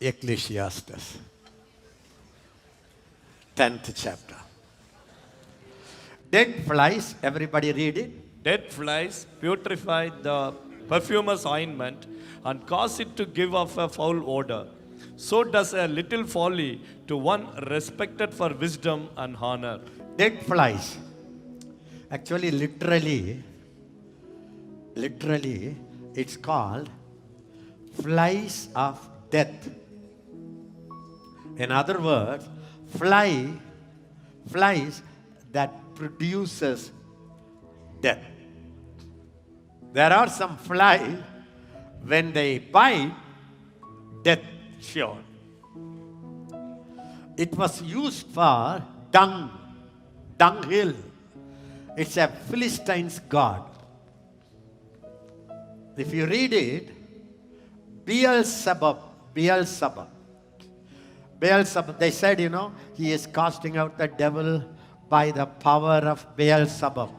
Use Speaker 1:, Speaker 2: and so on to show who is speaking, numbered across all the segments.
Speaker 1: Ecclesiastes, 10th chapter. Dead flies, everybody read it.
Speaker 2: Dead flies putrefy the perfumer's ointment and cause it to give off a foul odor. So does a little folly to one respected for wisdom and honor.
Speaker 1: Dead flies. Actually, literally, it's called flies of death. In other words, flies that produces death. There are some flies, when they bite, death sure. It was used for dunghill. It's a Philistine's god. If you read it, Beelzebub, they said, he is casting out the devil by the power of Beelzebub.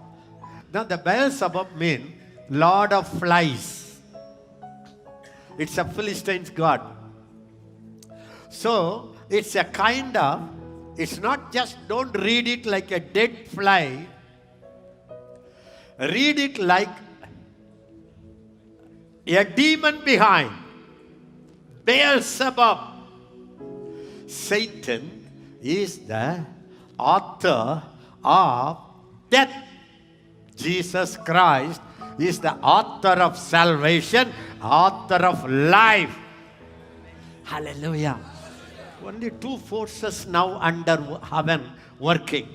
Speaker 1: Now the Beelzebub means Lord of Flies. It's a Philistine's god. So it's a kind of, it's not just, don't read it like a dead fly. Read it like a demon behind. Beelzebub. Satan is the author of death. Jesus Christ is the author of salvation, author of life. Hallelujah. Only two forces now under heaven working.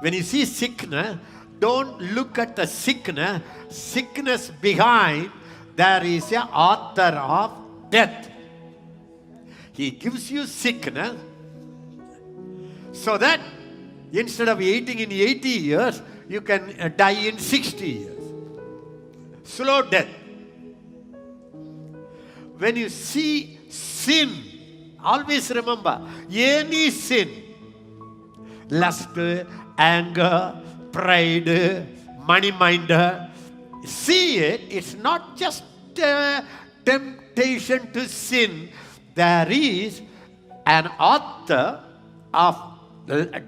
Speaker 1: When you see sickness, don't look at the sickness. Sickness behind, there is an author of death. He gives you sickness so that instead of eating in 80 years, you can die in 60 years. Slow death. When you see sin, always remember, any sin, lust, anger, pride, money-minded, see it, it's not just a temptation to sin. There is an author of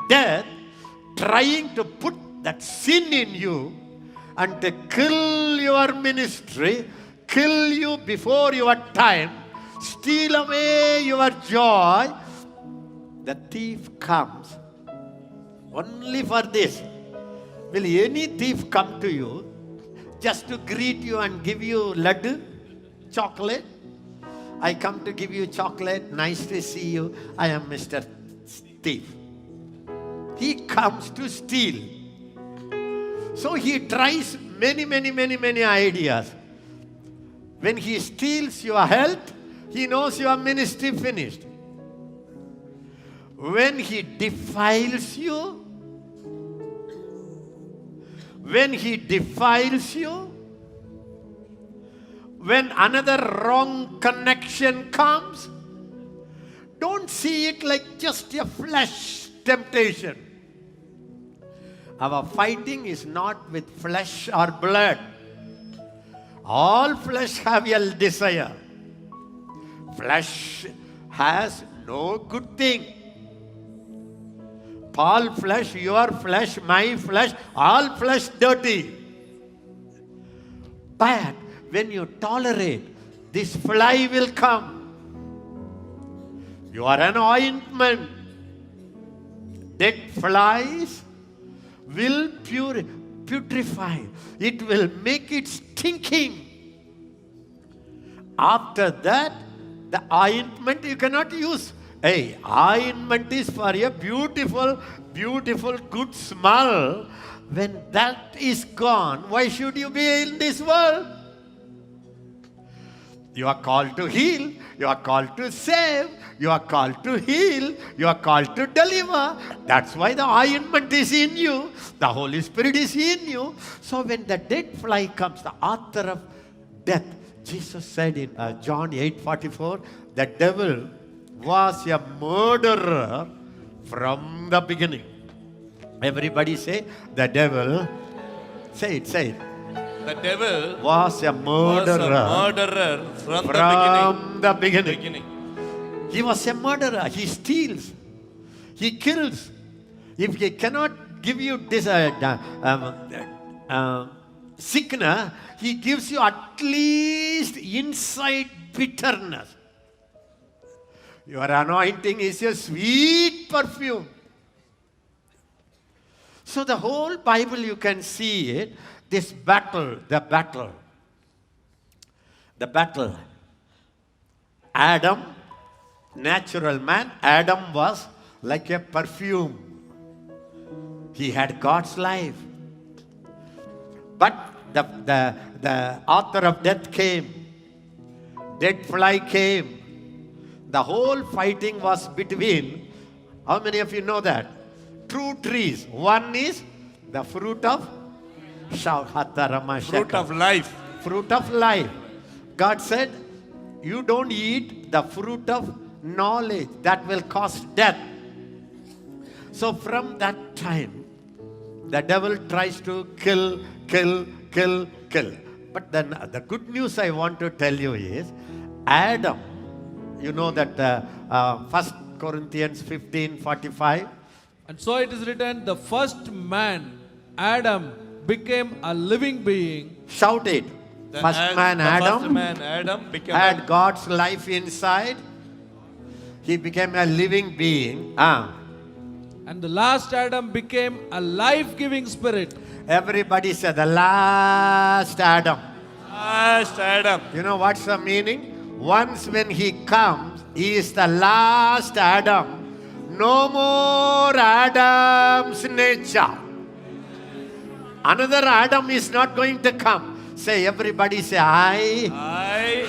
Speaker 1: death trying to put that sin in you and to kill your ministry, kill you before your time, steal away your joy. The thief comes only for this. Will any thief come to you just to greet you and give you laddu, chocolate? I come to give you chocolate. Nice to see you. I am Mr. Thief. He comes to steal. So he tries many ideas. When he steals your health, he knows your ministry finished. When he defiles you, when another wrong connection comes, don't see it like just a flesh temptation. Our fighting is not with flesh or blood. All flesh have a desire. Flesh has no good thing. Paul flesh, your flesh, my flesh, all flesh dirty. But when you tolerate, this fly will come. You are an ointment. Dead flies will putrefy. It will make it stinking. After that, the ointment you cannot use. Hey, ointment is for a beautiful, good smell. When that is gone, why should you be in this world? You are called to heal. You are called to save. You are called to heal. You are called to deliver. That's why the ointment is in you. The Holy Spirit is in you. So when the dead fly comes, the author of death, Jesus said in John 8:44, the devil was a murderer from the beginning. Everybody say, the devil. Say it, say it.
Speaker 2: The devil
Speaker 1: was a murderer
Speaker 2: from the beginning.
Speaker 1: He was a murderer. He steals. He kills. If he cannot give you this sickness, he gives you at least inside bitterness. Your anointing is a sweet perfume. So the whole Bible, you can see it, this battle, the battle. Adam, natural man, Adam was like a perfume. He had God's life. But the author of death came. Dead fly came. The whole fighting was between, how many of you know that? Two trees. One is the fruit of
Speaker 2: Fruit of life.
Speaker 1: Fruit of life. God said, you don't eat the fruit of knowledge. That will cause death. So from that time, the devil tries to kill. But then the good news I want to tell you is, Adam, you know that 1 Corinthians 15:45.
Speaker 3: And so it is written, the first man, Adam, became a living being.
Speaker 1: Shout it. First man
Speaker 2: Adam became
Speaker 1: had God's life inside. He became a living being.
Speaker 3: And the last Adam became a life-giving spirit.
Speaker 1: Everybody said the last Adam.
Speaker 2: Last Adam.
Speaker 1: You know what's the meaning? Once when he comes, he is the last Adam. No more Adam's nature. Another Adam is not going to come. Say, everybody say, I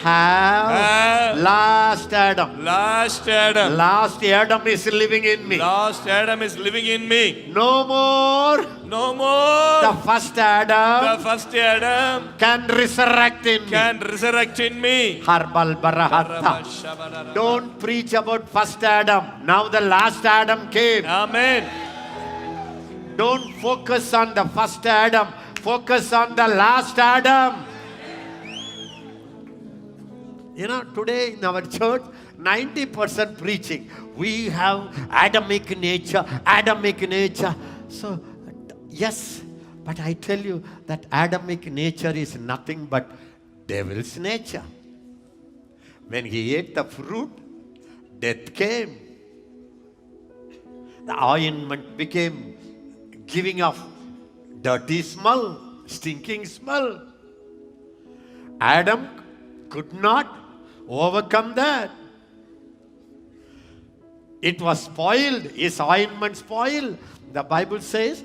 Speaker 1: have last Adam.
Speaker 2: Last Adam.
Speaker 1: Last Adam is living in me.
Speaker 2: Last Adam is living in me.
Speaker 1: No more.
Speaker 2: No more.
Speaker 1: The first Adam
Speaker 2: The first Adam
Speaker 1: can resurrect in me.
Speaker 2: can resurrect in me.
Speaker 1: Harbal Barahatha. Don't preach about first Adam. Now the last Adam came.
Speaker 2: Amen.
Speaker 1: Don't focus on the first Adam. Focus on the last Adam. You know, today in our church, 90% preaching. We have Adamic nature. So, yes, but I tell you that Adamic nature is nothing but devil's nature. When he ate the fruit, death came. The ointment became giving off dirty smell, stinking smell. Adam could not overcome that. It was spoiled. His ointment spoiled. The Bible says,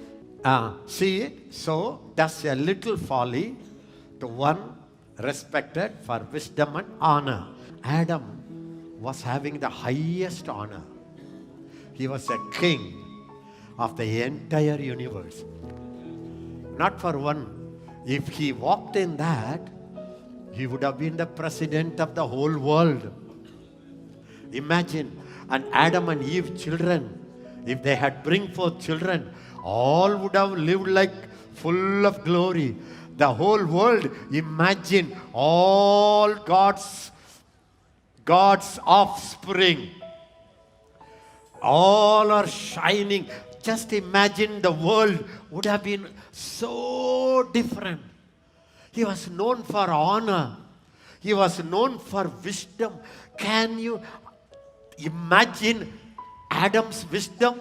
Speaker 1: see it, so does a little folly to one respected for wisdom and honor. Adam was having the highest honor. He was a king of the entire universe. Not for one. If he walked in that, he would have been the president of the whole world. Imagine, and Adam and Eve children, if they had bring forth children, all would have lived like full of glory. The whole world, imagine all God's offspring. All are shining. Just imagine the world would have been so different. He was known for honor. He was known for wisdom. Can you imagine Adam's wisdom?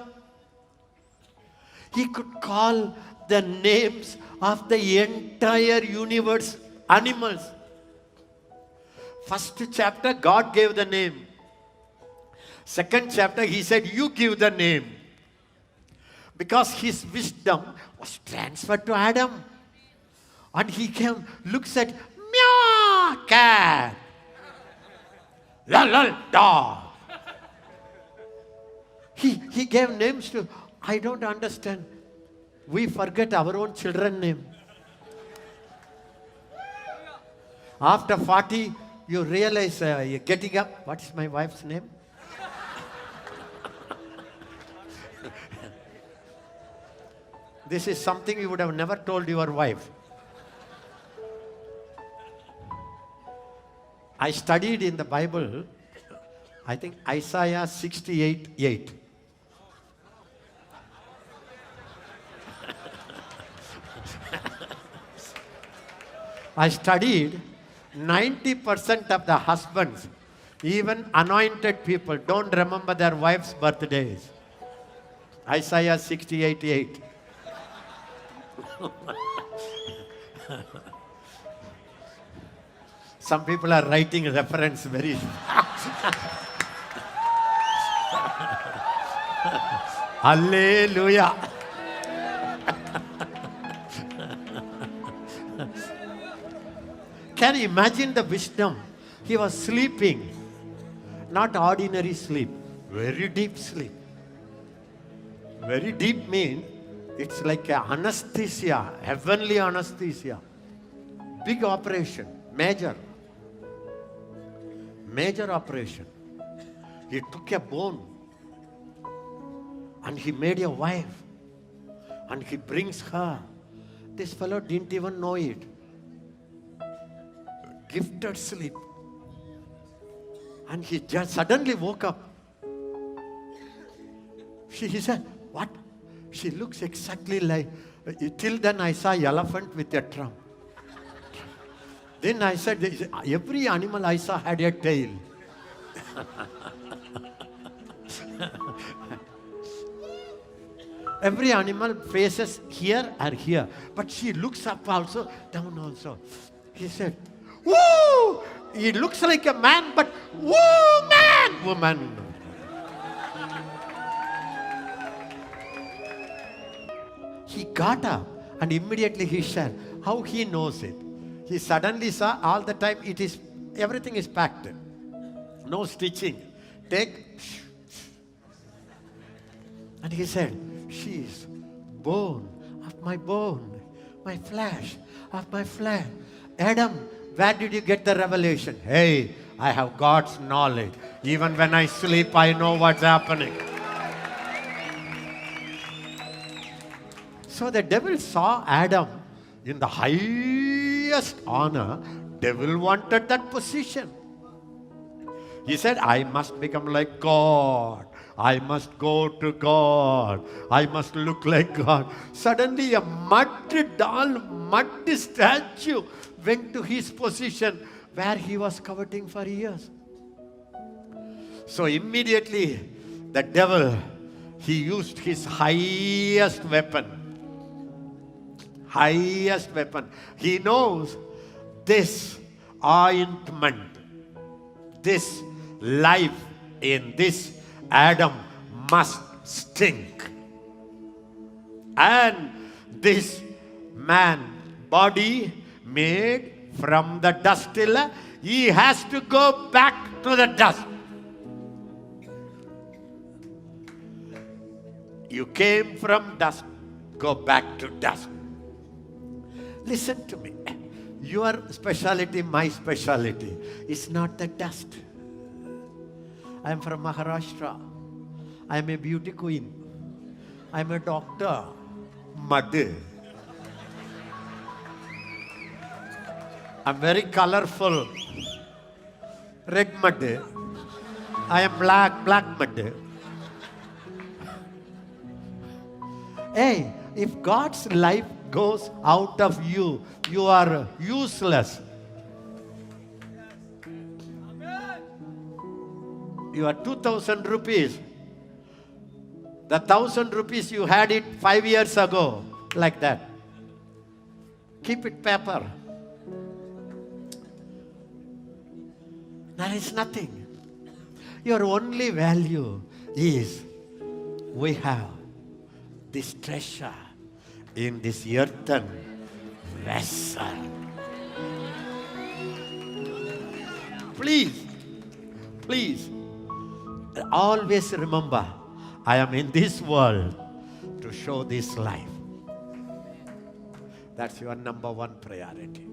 Speaker 1: He could call the names of the entire universe animals. First chapter, God gave the name. Second chapter, he said, you give the name. Because his wisdom was transferred to Adam. And he came, looks at, meow, cat. Lol, dog. He gave names to, I don't understand. We forget our own children's name. After 40, you realize you're getting up. What is my wife's name? This is something you would have never told your wife. I studied in the Bible I think Isaiah 68:8. I studied 90% of the husbands, even anointed people, don't remember their wives' birthdays. Isaiah 68:8. Some people are writing reference very. Hallelujah. Can you imagine the wisdom? He was sleeping, not ordinary sleep, very deep sleep. Very deep means it's like a anesthesia, heavenly anesthesia. Big operation, major operation. He took a bone and he made a wife and he brings her. This fellow didn't even know it. Gifted sleep. And he just suddenly woke up. He said, what? She looks exactly like, till then I saw elephant with a drum. Then I said, every animal I saw had a tail. Every animal faces here or here. But she looks up also, down also. He said, woo! He looks like a man, but woman. He got up and immediately he said, how he knows it. He suddenly saw all the time everything is packed. No stitching. Take. And he said, she is bone of my bone, my flesh of my flesh. Adam, where did you get the revelation? Hey, I have God's knowledge. Even when I sleep, I know what's happening. So the devil saw Adam in the highest honor. Devil wanted that position. He said, I must become like God. I must go to God. I must look like God. Suddenly a muddy statue went to his position where he was coveting for years. So immediately the devil, he used his highest weapon. Highest weapon. He knows this ointment, this life in this Adam must stink. And this man body made from the dust, he has to go back to the dust. You came from dust, go back to dust. Listen to me. Your specialty, my specialty, is not the dust. I am from Maharashtra. I am a beauty queen. I am a doctor. Mud. I'm very colorful. Red mud. I am black mud. Hey, if God's life goes out of you, you are useless. You are 2,000 rupees. The 1,000 rupees you had it 5 years ago, like that. Keep it paper. There is nothing. Your only value is we have this treasure in this earthen vessel. Please, always remember, I am in this world to show this life. That's your number one priority.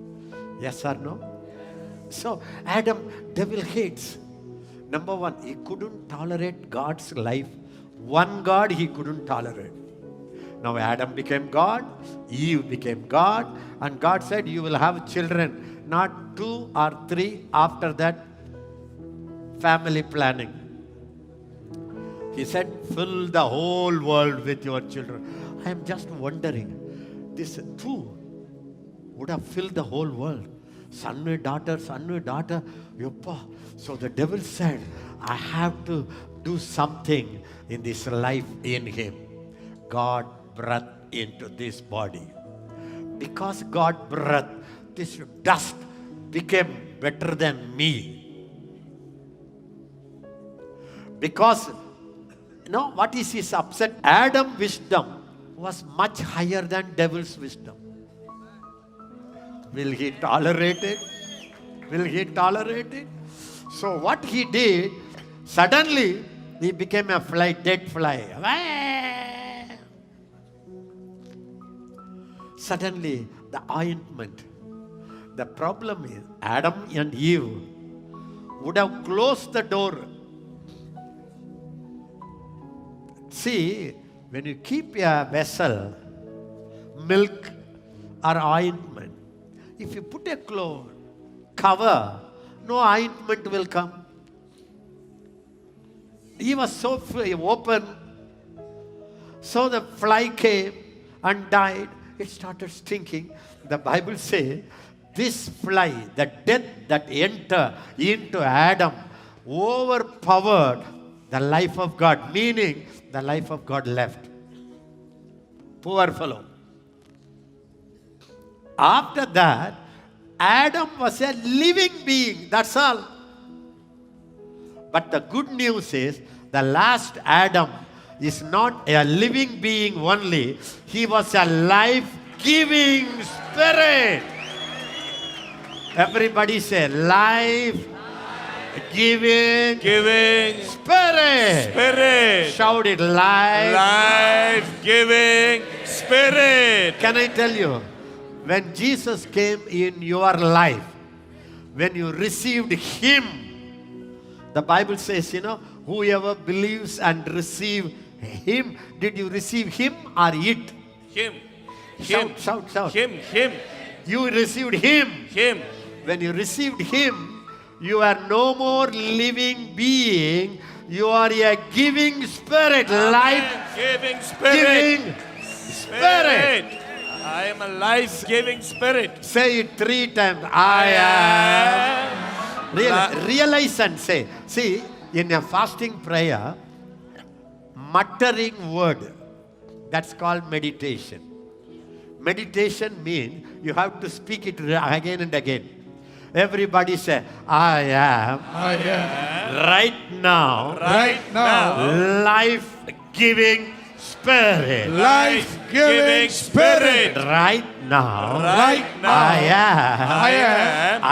Speaker 1: Yes or no? So, Adam, devil hates. Number one, he couldn't tolerate God's life. One God he couldn't tolerate. Now Adam became God, Eve became God, and God said, you will have children, not 2 or 3 after that family planning. He said, fill the whole world with your children. I am just wondering, this two would have filled the whole world. Son with daughter, yoppa. So the devil said, I have to do something in this life in him. God breathed into this body. Because God breathed, this dust became better than me. Because, what is his upset? Adam's wisdom was much higher than devil's wisdom. Will he tolerate it? Will he tolerate it? So what he did, suddenly he became a fly, dead fly. Suddenly the ointment. The problem is Adam and Eve would have closed the door. See, when you keep a vessel, milk or ointment, if you put a cover, no ointment will come. He was so open. So the fly came and died. It started stinking. The Bible says, this fly, the death that entered into Adam, overpowered the life of God. Meaning, the life of God left. Poor fellow. After that, Adam was a living being. That's all. But the good news is, the last Adam is not a living being only. He was a life-giving spirit. Everybody say, life-giving spirit.
Speaker 2: Spirit.
Speaker 1: Shout it,
Speaker 2: Life-giving spirit.
Speaker 1: Can I tell you, when Jesus came in your life, when you received Him, the Bible says, whoever believes and receive Him. Did you receive Him or it?
Speaker 2: Him.
Speaker 1: Shout.
Speaker 2: Him.
Speaker 1: You received Him.
Speaker 2: Him.
Speaker 1: When you received Him, you are no more living being. You are a giving spirit.
Speaker 2: Life-giving spirit.
Speaker 1: Giving spirit.
Speaker 2: I am a life-giving spirit.
Speaker 1: Say it 3 times. I am. Realize and say. See, in a fasting prayer, muttering word, that's called meditation. Meditation means you have to speak it again and again. Everybody say, I am. Right now. Life-giving spirit.
Speaker 2: Life-giving spirit.
Speaker 1: Right now.
Speaker 2: I am.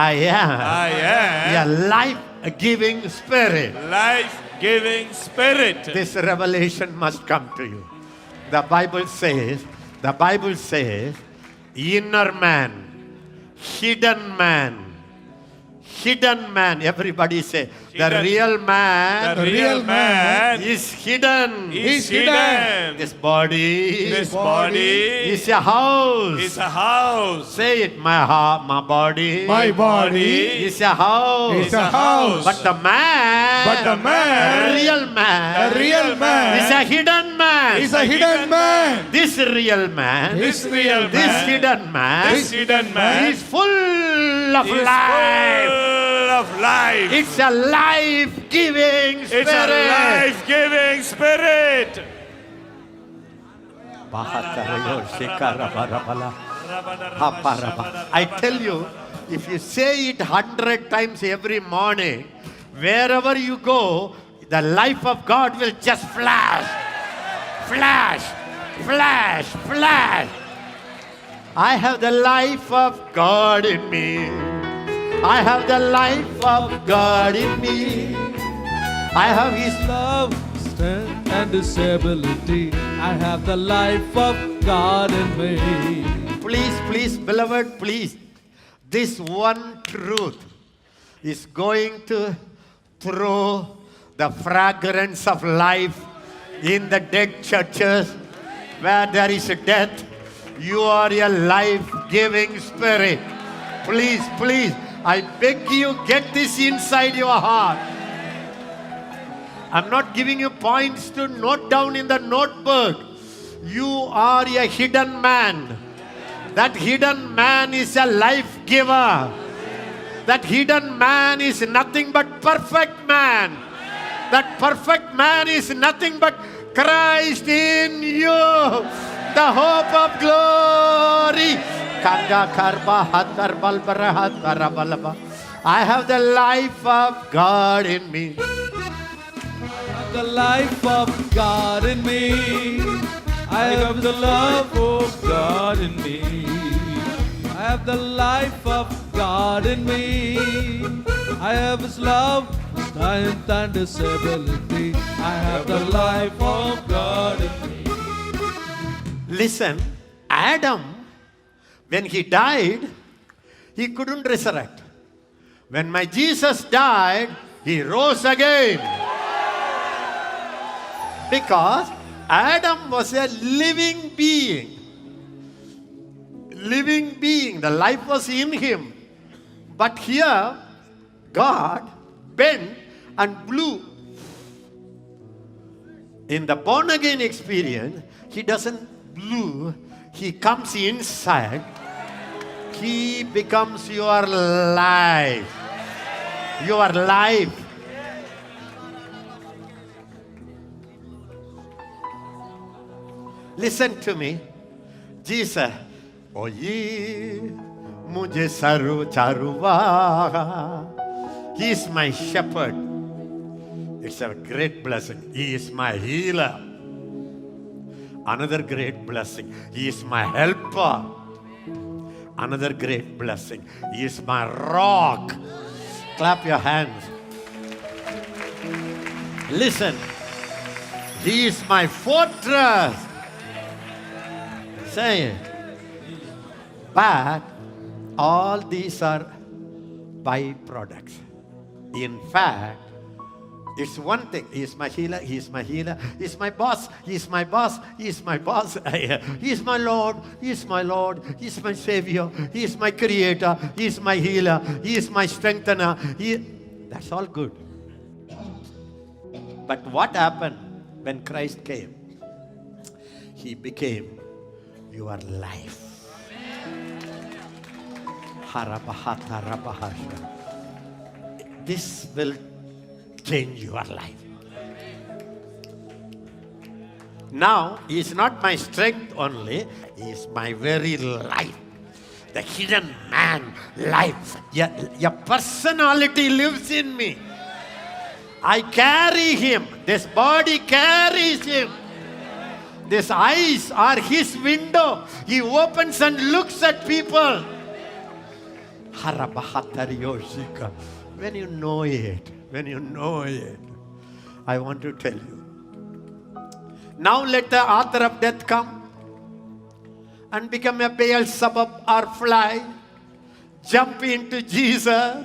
Speaker 1: A life-giving spirit.
Speaker 2: Life-giving spirit.
Speaker 1: This revelation must come to you. The Bible says, inner man, hidden man. Everybody say, the real man is hidden. This body is a house. Say it, my body is a house. But the man, real man is a hidden man. This real man, this hidden man is full of life. It's a life-giving spirit. I tell you, if you say it 100 times every morning, wherever you go, the life of God will just flash. I have the life of God in me. I have the life of God in me. I have His
Speaker 3: love, strength, and disability. I have the life of God in me.
Speaker 1: Please, beloved, please. This one truth is going to throw the fragrance of life in the dead churches where there is a death. You are a life-giving spirit. Please, I beg you, get this inside your heart. I'm not giving you points to note down in the notebook. You are a hidden man. That hidden man is a life giver. That hidden man is nothing but perfect man. That perfect man is nothing but Christ in you, the hope of glory. I have the life of God in me.
Speaker 3: The life of God in me. I have the love of God in me. I have the life of God in me. I have His love, strength and His ability. I have the life of God in me.
Speaker 1: Listen, Adam, when he died, he couldn't resurrect. When my Jesus died, he rose again. Because Adam was a living being. Living being. The life was in him. But here, God bent and blew. In the born again experience, he doesn't blow. He comes inside. He becomes your life. Your life. Listen to me. Jesus, oh ye mujhe saru charuva. He is my shepherd. It's a great blessing. He is my healer. Another great blessing. He is my helper. Another great blessing. He is my rock. Clap your hands. Listen. He is my fortress. Say it. But all these are byproducts. In fact, it's one thing. He is my healer. He is my healer. He is my boss. He is my boss. He is my boss. He is my Lord. He is my Lord. He is my Savior. He is my Creator. He is my healer. He is my strengthener. That's all good. But what happened when Christ came? He became your life. This will change your life. Now, He is not my strength only, He is my very life. The hidden man life. Your personality lives in me. I carry Him. This body carries Him. These eyes are His window. He opens and looks at people. When you know it, I want to tell you. Now let the author of death come and become a Beelzebub or fly. Jump into Jesus.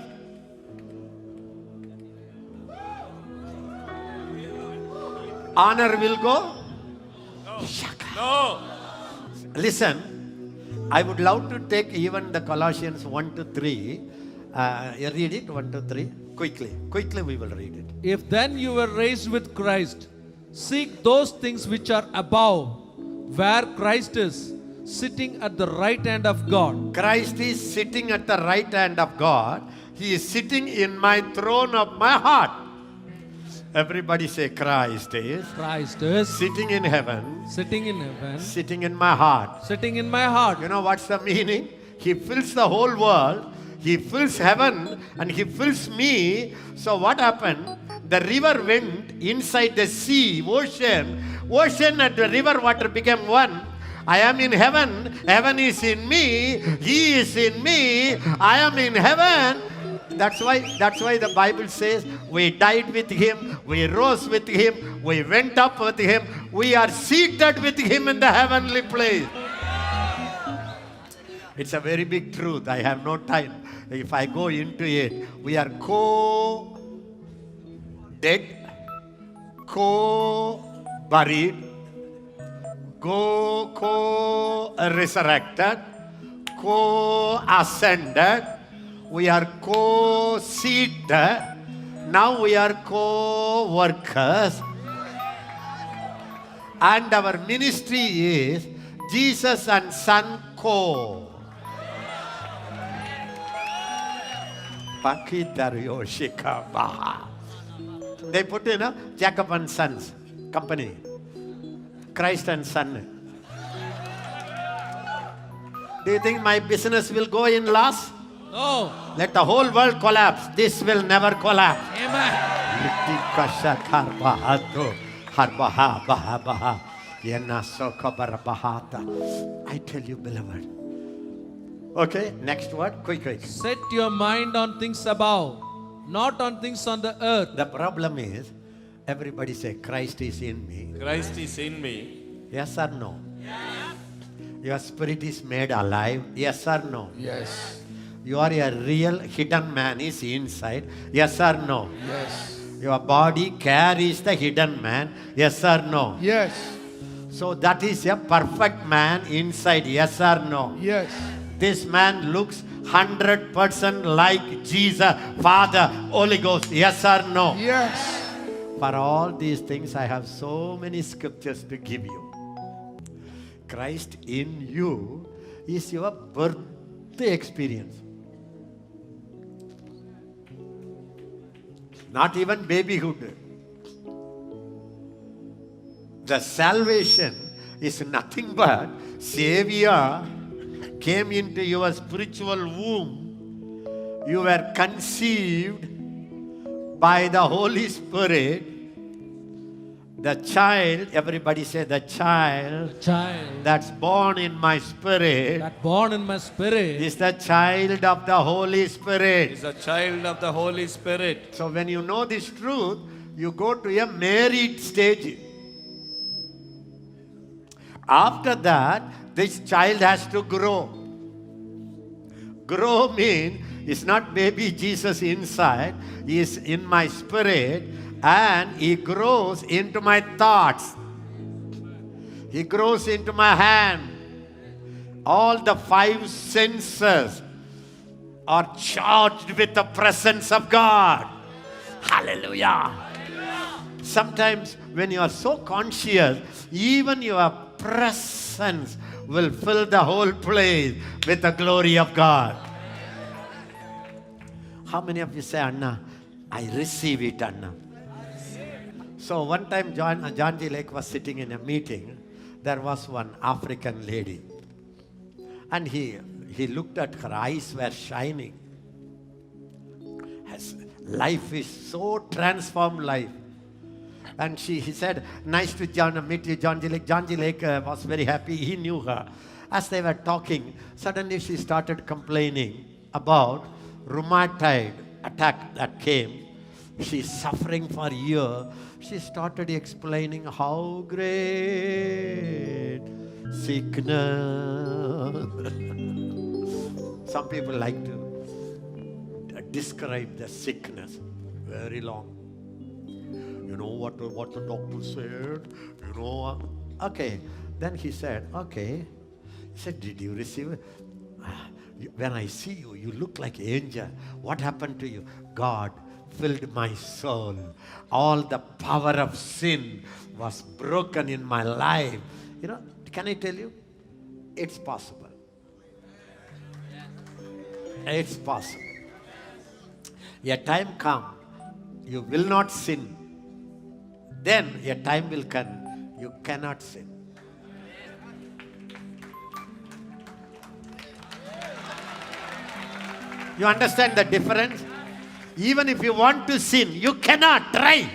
Speaker 1: Honor will go.
Speaker 2: No.
Speaker 1: Listen, I would love to take even the Colossians 1 to 3. You read it, 1 to 3. Quickly we will read it.
Speaker 3: If then you were raised with Christ, seek those things which are above, where Christ is, sitting at the right hand of God.
Speaker 1: Christ is sitting at the right hand of God. He is sitting in my throne of my heart. Everybody say, Christ is sitting in heaven,
Speaker 3: sitting
Speaker 1: in my heart.
Speaker 3: sitting in my heart.
Speaker 1: You know what's the meaning? He fills the whole world. He fills heaven and He fills me. So what happened? The river went inside the sea, ocean. Ocean and the river water became one. I am in heaven. Heaven is in me. He is in me. I am in heaven. That's why the Bible says we died with Him, we rose with Him, we went up with Him, we are seated with Him in the heavenly place. It's a very big truth. I have no time. If I go into it, we are co-dead, co-buried, co-resurrected, co-ascended. We are co-seated. Now we are co-workers. And our ministry is Jesus and Son Co. Pakidario Shikaba. They put in a Jacob and Sons company. Christ and Son. Do you think my business will go in loss?
Speaker 3: No.
Speaker 1: Let the whole world collapse. This will never collapse.
Speaker 3: Amen.
Speaker 1: I tell you, beloved. Okay, next word, quick.
Speaker 3: Set your mind on things above, not on things on the earth.
Speaker 1: The problem is, everybody say, Christ is in me.
Speaker 2: Christ is in me.
Speaker 1: Yes or no? Yes. Your spirit is made alive. Yes or no?
Speaker 4: Yes.
Speaker 1: You are a real hidden man is inside. Yes or no?
Speaker 4: Yes.
Speaker 1: Your body carries the hidden man. Yes or no?
Speaker 4: Yes.
Speaker 1: So that is a perfect man inside. Yes or no?
Speaker 4: Yes.
Speaker 1: This man looks 100% like Jesus, Father, Holy Ghost. Yes or no?
Speaker 4: Yes.
Speaker 1: For all these things, I have so many scriptures to give you. Christ in you is your birthday experience. Not even babyhood. The salvation is nothing but Savior came into your spiritual womb. You were conceived by the Holy Spirit. The child, everybody say the child that's born in my spirit
Speaker 3: That born in my spirit
Speaker 1: is the child of the Holy Spirit.
Speaker 2: Is a child of the Holy Spirit.
Speaker 1: So when you know this truth, you go to a married stage. After that, this child has to grow. Grow means it's not baby Jesus inside, he is in my spirit, and he grows into my thoughts. He grows into my hand. All the five senses are charged with the presence of God. Hallelujah. Sometimes when you are so conscious, even your presence will fill the whole place with the glory of God. How many of you say, Anna, I receive it, Anna? So one time John G. Lake was sitting in a meeting. There was one African lady. And he looked at her, eyes were shining. His life is so transformed life. And he said, nice to meet you, John G. Lake. John G. Lake was very happy. He knew her. As they were talking, suddenly she started complaining about rheumatoid attack that came. She's suffering for a year. She started explaining how great sickness. Some people like to describe the sickness very long. You know what the doctor said? You know, okay. Then he said, okay. He said, did you receive it? When I see you, you look like an angel. What happened to you? God filled my soul. All the power of sin was broken in my life. You know, can I tell you? It's possible. It's possible. A time come, you will not sin. Then a time will come, you cannot sin. You understand the difference? Even if you want to sin, you cannot try.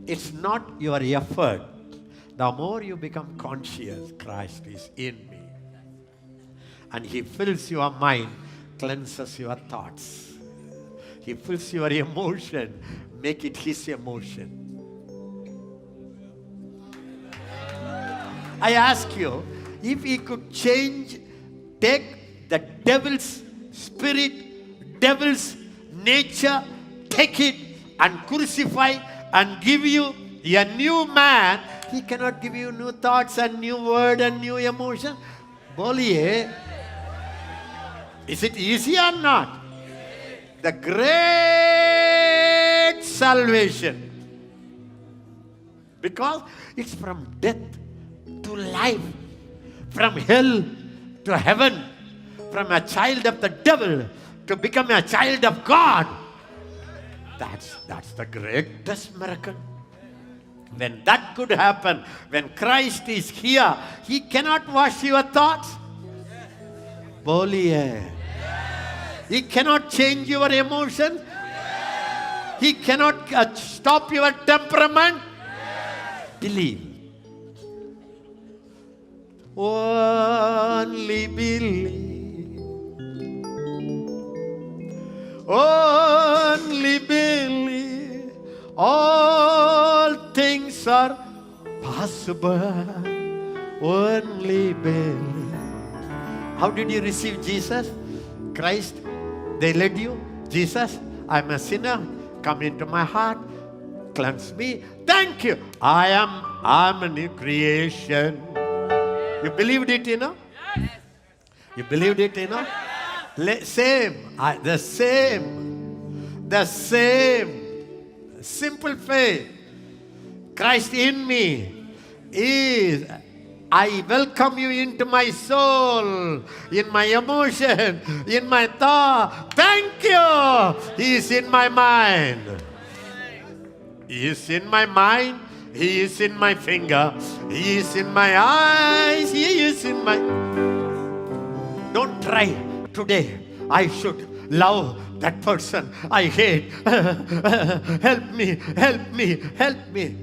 Speaker 1: It's not your effort. The more you become conscious, Christ is in me. And He fills your mind, cleanses your thoughts. He fills your emotion, make it His emotion. I ask you, if He could take the devil's spirit, devil's nature, take it and crucify and give you a new man, He cannot give you new thoughts and new word and new emotion. Boliye. Is it easy or not? The great salvation. Because it's from death to life, from hell to heaven, from a child of the devil to become a child of God. That's the greatest miracle. When that could happen, when Christ is here, He cannot wash your thoughts. Boliye. He cannot change your emotions. He cannot stop your temperament. Believe. Only believe. Only believe. All things are possible. Only believe. How did you receive Jesus? Christ, they led you. Jesus, I'm a sinner. Come into my heart. Cleanse me. Thank you. I'm a new creation. You believed it, you know? You believed it, you know? The same. Simple faith. Christ in me is, I welcome you into my soul, in my emotion, in my thought. Thank you. He is in my mind. He is in my mind. He is in my finger. He is in my eyes. He is in my... Don't try today. I should love that person I hate. Help me, help me, help me.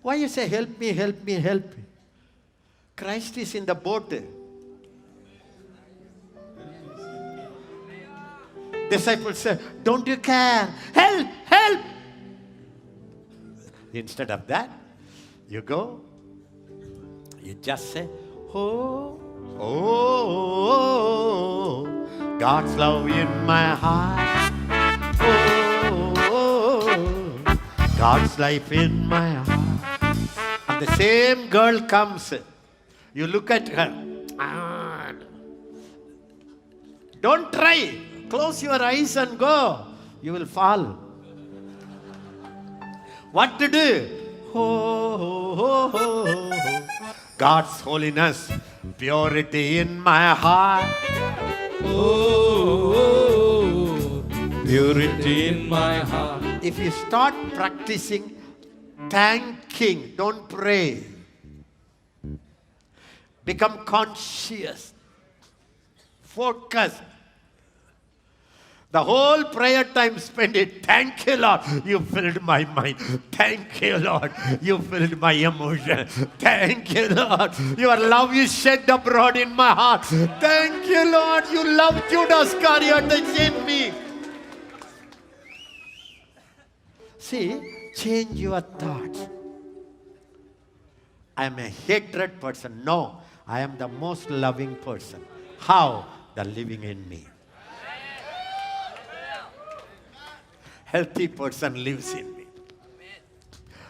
Speaker 1: Why you say help me, help me, help me? Christ is in the boat. Disciples say, don't you care? Help, help. Instead of that, you go, you just say, oh, oh, God's love in my heart. Oh, God's life in my heart. And the same girl comes. You look at her. Don't try. Close your eyes and go. You will fall. What to do? Oh, God's holiness, purity in my heart.
Speaker 3: Oh, purity in my heart.
Speaker 1: If you start practicing thanking, don't pray. Become conscious, focused. The whole prayer time spend it. Thank you, Lord. You filled my mind. Thank you, Lord. You filled my emotion. Thank you, Lord. Your love is shed abroad in my heart. Thank you, Lord. You love Judas Iscariot in me. See, change your thoughts. I am a hatred person. No, I am the most loving person. How? The living in me. Healthy person lives in me.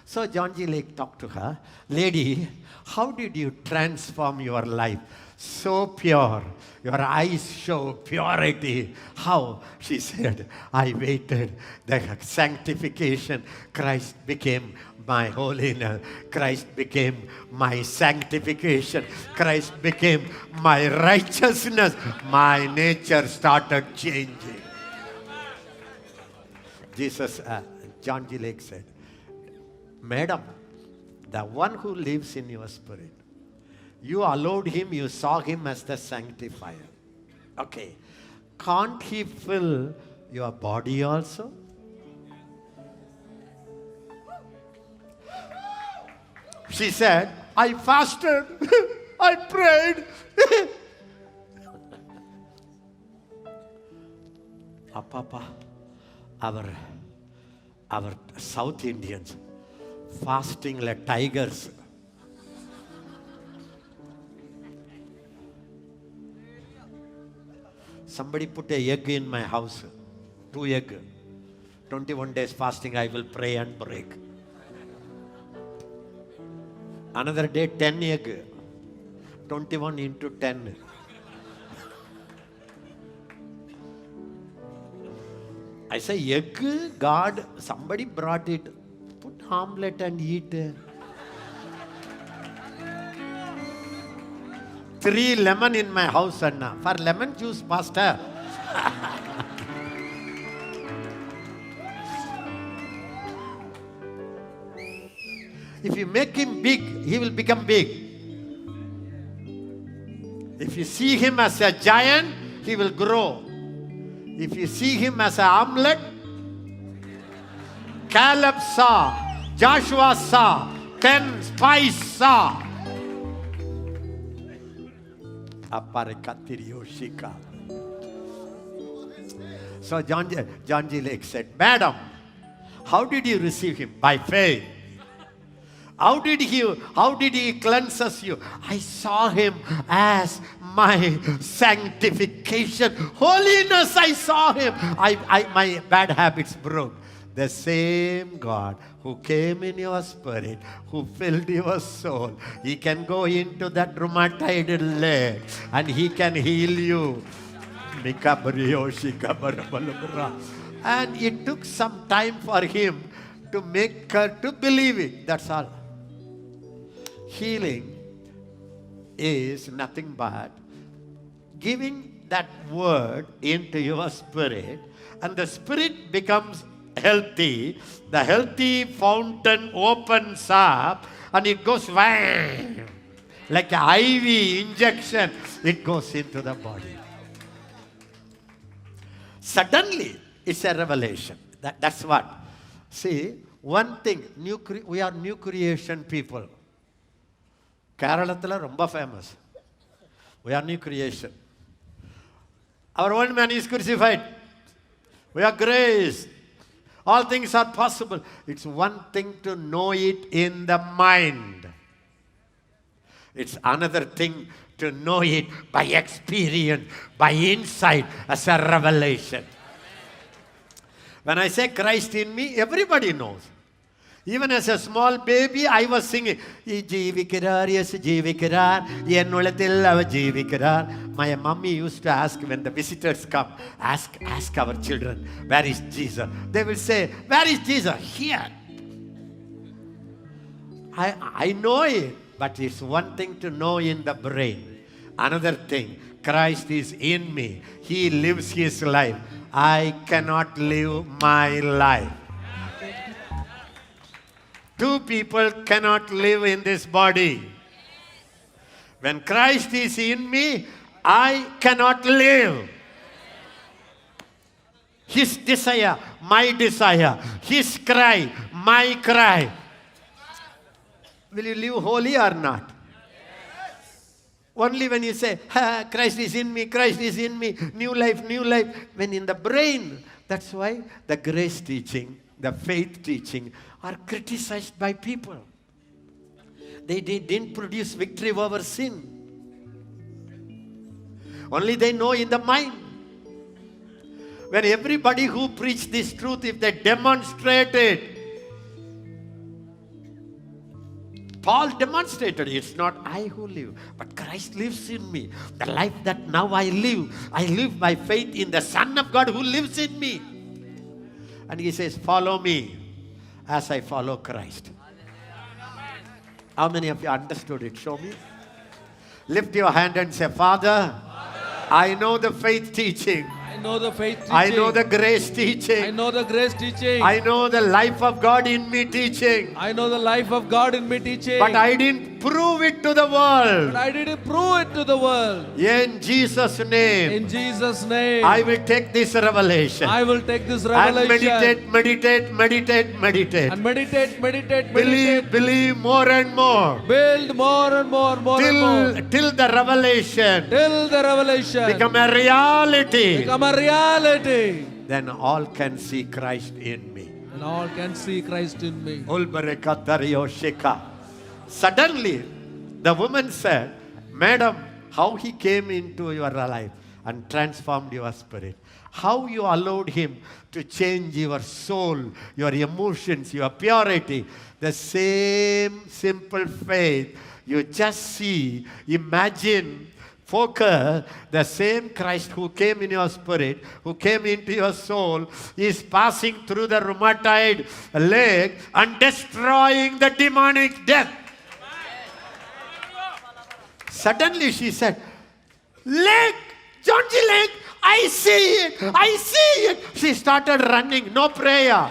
Speaker 1: So John G. Lake talked to her, lady, how did you transform your life? So pure. Your eyes show purity. How? She said, I waited. The sanctification. Christ became my holiness. Christ became my sanctification. Christ became my righteousness. My nature started changing. John G. Lake said, Madam, the one who lives in your spirit, you allowed him, you saw him as the sanctifier. Okay. Can't he fill your body also? She said, I fasted, I prayed. Papa, our South Indians fasting like tigers. Somebody put an egg in my house, 2 eggs. 21 days fasting, I will pray and break. Another day, 10 eggs. 21 into 10. I say, egg, God, somebody brought it. Put omelette and eat. 3 lemon in my house, Anna. For lemon juice, pastor. If you make him big, he will become big. If you see him as a giant, he will grow. If you see him as an omelette, Caleb saw, Joshua saw, 10 spies saw. So John G. Lake said, Madam, how did you receive him? By faith. How did he cleanse us you? I saw him as my sanctification. Holiness, I saw him. My bad habits broke. The same God who came in your spirit, who filled your soul, he can go into that rheumatoid leg and he can heal you. And it took some time for him to make her to believe it. That's all. Healing is nothing but giving that word into your spirit, and the spirit becomes healthy. The healthy fountain opens up and it goes whang, like an IV injection. It goes into the body. Suddenly, it's a revelation. That's what. See, one thing, we are new creation people. Keralathila romba famous. We are new creation. Our old man is crucified. We are grace. All things are possible. It's one thing to know it in the mind. It's another thing to know it by experience, by insight, as a revelation. When I say Christ in me, everybody knows. Even as a small baby, I was singing, yes, my mommy used to ask when the visitors come, ask our children, where is Jesus? They will say, where is Jesus? Here. I know it, but it's one thing to know in the brain. Another thing, Christ is in me. He lives his life. I cannot live my life. Two people cannot live in this body. When Christ is in me, I cannot live. His desire, my desire. His cry, my cry. Will you live holy or not? Only when you say, Christ is in me, Christ is in me, new life, new life. When in the brain, that's why the grace teaching, the faith teaching are criticized by people. They didn't produce victory over sin. Only they know in the mind. When everybody who preach this truth, if they demonstrate it, Paul demonstrated, it's not I who live, but Christ lives in me. The life that now I live by faith in the Son of God who lives in me. And he says, follow me as I follow Christ. How many of you understood it? Show me. Lift your hand and say, Father, I know the faith teaching.
Speaker 3: I know the faith teaching.
Speaker 1: I know the grace teaching.
Speaker 3: I know the grace teaching.
Speaker 1: I know the life of God in me teaching.
Speaker 3: I know the life of God in me teaching.
Speaker 1: But I didn't prove it to the world.
Speaker 3: But I didn't prove it to the world.
Speaker 1: In Jesus' name.
Speaker 3: In Jesus' name.
Speaker 1: I will take this revelation.
Speaker 3: I will take this revelation.
Speaker 1: And meditate.
Speaker 3: And meditate.
Speaker 1: Believe more and more.
Speaker 3: Build more and more and more.
Speaker 1: Till the revelation.
Speaker 3: Till the revelation.
Speaker 1: Become a reality.
Speaker 3: Become a reality.
Speaker 1: Then all can see Christ in me.
Speaker 3: And all can see Christ in me.
Speaker 1: Suddenly, the woman said, Madam, how he came into your life and transformed your spirit. How you allowed him to change your soul, your emotions, your purity. The same simple faith. You just see, imagine Focus, the same Christ who came in your spirit, who came into your soul, is passing through the rheumatoid leg and destroying the demonic death. Suddenly she said, leg, John's leg, I see it, I see it. She started running, no prayer.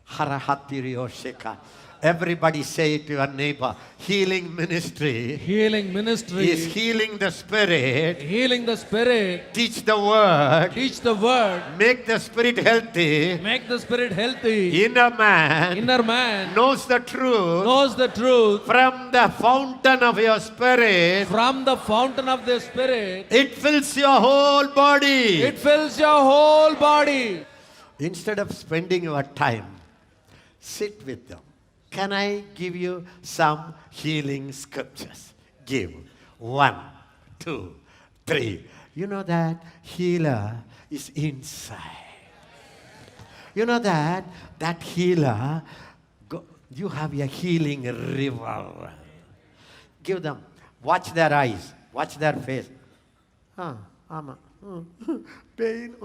Speaker 1: Harahatiriyosheka. Everybody say it to your neighbor. Healing ministry
Speaker 3: Healing ministry.
Speaker 1: is healing the spirit,
Speaker 3: Healing the spirit.
Speaker 1: teach the word,
Speaker 3: Teach the word.
Speaker 1: make the spirit healthy.
Speaker 3: Make the spirit healthy.
Speaker 1: Inner man
Speaker 3: Inner man
Speaker 1: knows the truth
Speaker 3: knows the truth.
Speaker 1: from the fountain of your spirit.
Speaker 3: From the fountain of the spirit,
Speaker 1: It fills your whole body.
Speaker 3: it fills your whole body.
Speaker 1: Instead of spending your time, sit with them. Can I give you some healing scriptures? Give. 1, 2, 3. You know that healer is inside. You know that healer, you have a healing river. Give them. Watch their eyes. Watch their face. Pain.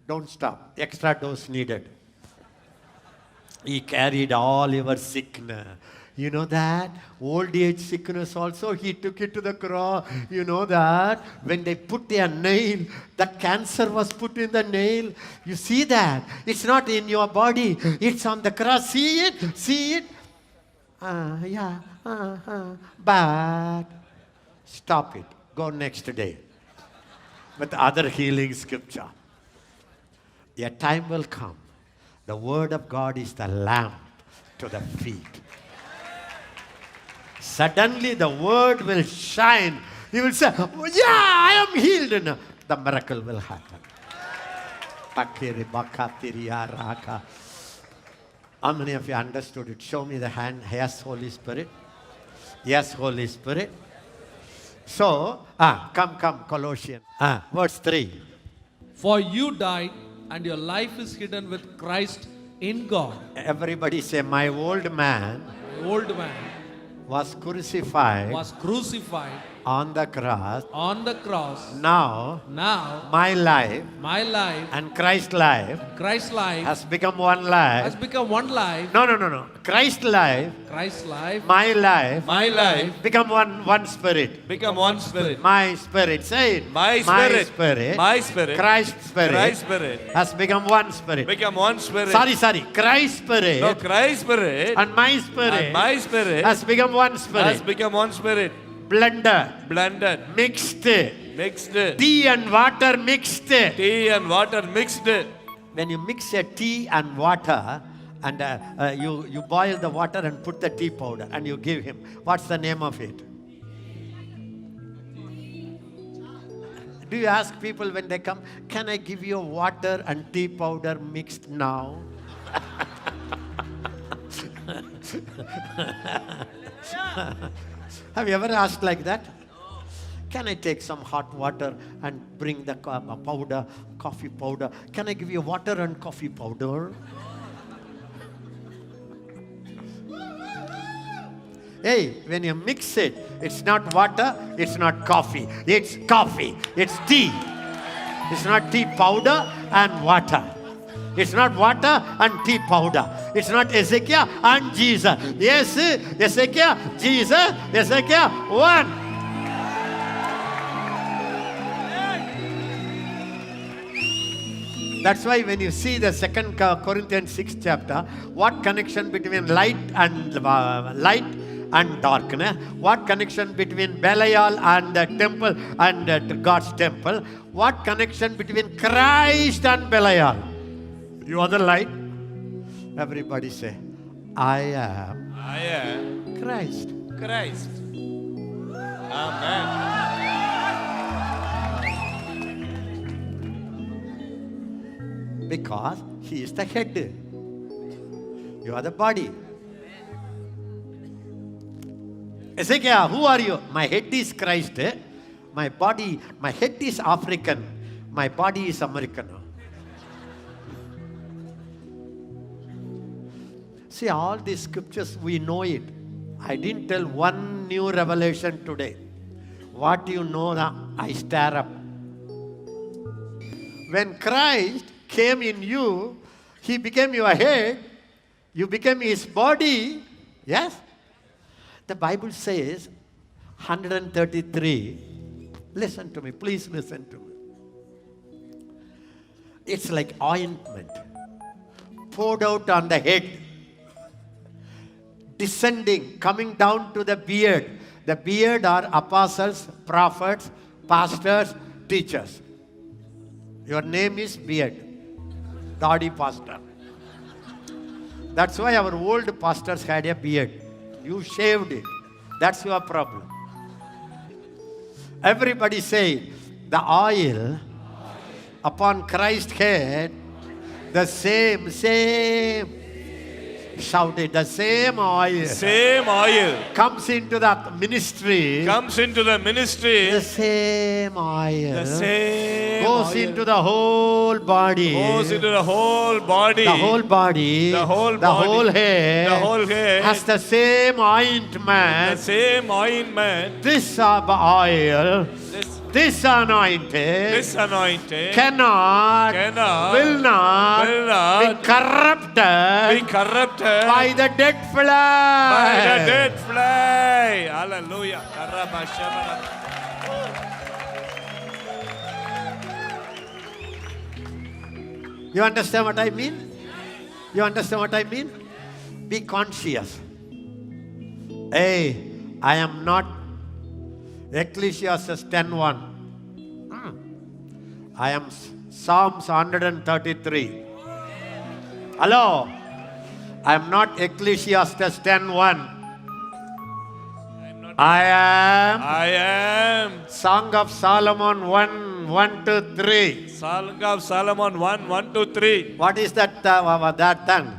Speaker 1: Don't stop. Extra dose needed. He carried all your sickness. You know that? Old age sickness also, he took it to the cross. You know that? When they put a nail, that cancer was put in the nail. You see that? It's not in your body. It's on the cross. See it? See it? But stop it. Go next day. With other healing scripture. A time will come. The word of God is the lamp to the feet. Suddenly the word will shine. You will say, oh, yeah, I am healed. And the miracle will happen. How many of you understood it? Show me the hand. Yes, Holy Spirit. Yes, Holy Spirit. So, come, Colossians. Verse 3.
Speaker 3: For you died, and your life is hidden with Christ in God.
Speaker 1: Everybody say, my old man
Speaker 3: The old man
Speaker 1: was crucified
Speaker 3: was crucified
Speaker 1: on the cross.
Speaker 3: on the cross.
Speaker 1: Now,
Speaker 3: Now,
Speaker 1: my life
Speaker 3: my life,
Speaker 1: and Christ's life
Speaker 3: Christ's life,
Speaker 1: has become one
Speaker 3: has
Speaker 1: life.
Speaker 3: become one life.
Speaker 1: No. Christ's life,
Speaker 3: Christ's life,
Speaker 1: my life,
Speaker 2: My life
Speaker 1: become one spirit.
Speaker 2: become one spirit.
Speaker 1: My spirit, say it.
Speaker 2: My spirit.
Speaker 1: spirit,
Speaker 2: My spirit.
Speaker 1: Christ's spirit,
Speaker 2: Christ's spirit.
Speaker 1: has become one spirit.
Speaker 2: Become one spirit.
Speaker 1: Sorry. Christ's spirit
Speaker 2: No, Christ's spirit
Speaker 1: and my spirit
Speaker 2: and my spirit
Speaker 1: has become one
Speaker 2: has
Speaker 1: spirit.
Speaker 2: become one spirit.
Speaker 1: Blended,
Speaker 2: Mixed.
Speaker 1: tea and water mixed.
Speaker 2: Tea and water mixed.
Speaker 1: When you mix a tea and water, and you boil the water and put the tea powder and you give him, what's the name of it? Do you ask people when they come, can I give you water and tea powder mixed now? Have you ever asked like that? Can I take some hot water and bring the powder, coffee powder? Can I give you water and coffee powder? Hey, when you mix it, it's not water, it's not coffee. It's coffee, it's tea. It's not tea powder and water. It's not water and tea powder. It's not Ezekiel and Jesus. Yes, Ezekiel, Jesus, Ezekiel, one. That's why when you see the 2 Corinthians 6 chapter, what connection between light and darkness? What connection between Belial and the temple and God's temple? What connection between Christ and Belial? You are the light. Everybody say, I am Christ.
Speaker 2: Christ. Amen.
Speaker 1: Because he is the head. You are the body. Ezekiel, who are you? My head is Christ. My head is African. My body is American. See, all these scriptures, we know it. I didn't tell one new revelation today. What you know, I stir up. When Christ came in you, He became your head, you became His body. Yes? The Bible says, 133. Listen to me, please listen to me. It's like ointment poured out on the head, descending, coming down to the beard. The beard are apostles, prophets, pastors, teachers. Your name is beard, Daddy pastor. That's why our old pastors had a beard. You shaved it. That's your problem. Everybody say, the oil upon Christ's head, the same, shout it, the same oil comes into the ministry, the same oil goes into the whole body, the whole head has the same ointment, this oil, this anointed cannot, will not be corrupted by the dead flesh.
Speaker 2: Hallelujah.
Speaker 1: You understand what I mean? You understand what I mean? Be conscious. Hey, I am not Ecclesiastes 10:1. I am Psalms 133. Hello? I am not Ecclesiastes 10:1. I am Song of Solomon 1:1-3.
Speaker 2: Song of Solomon 1:1-3.
Speaker 1: What is that thing?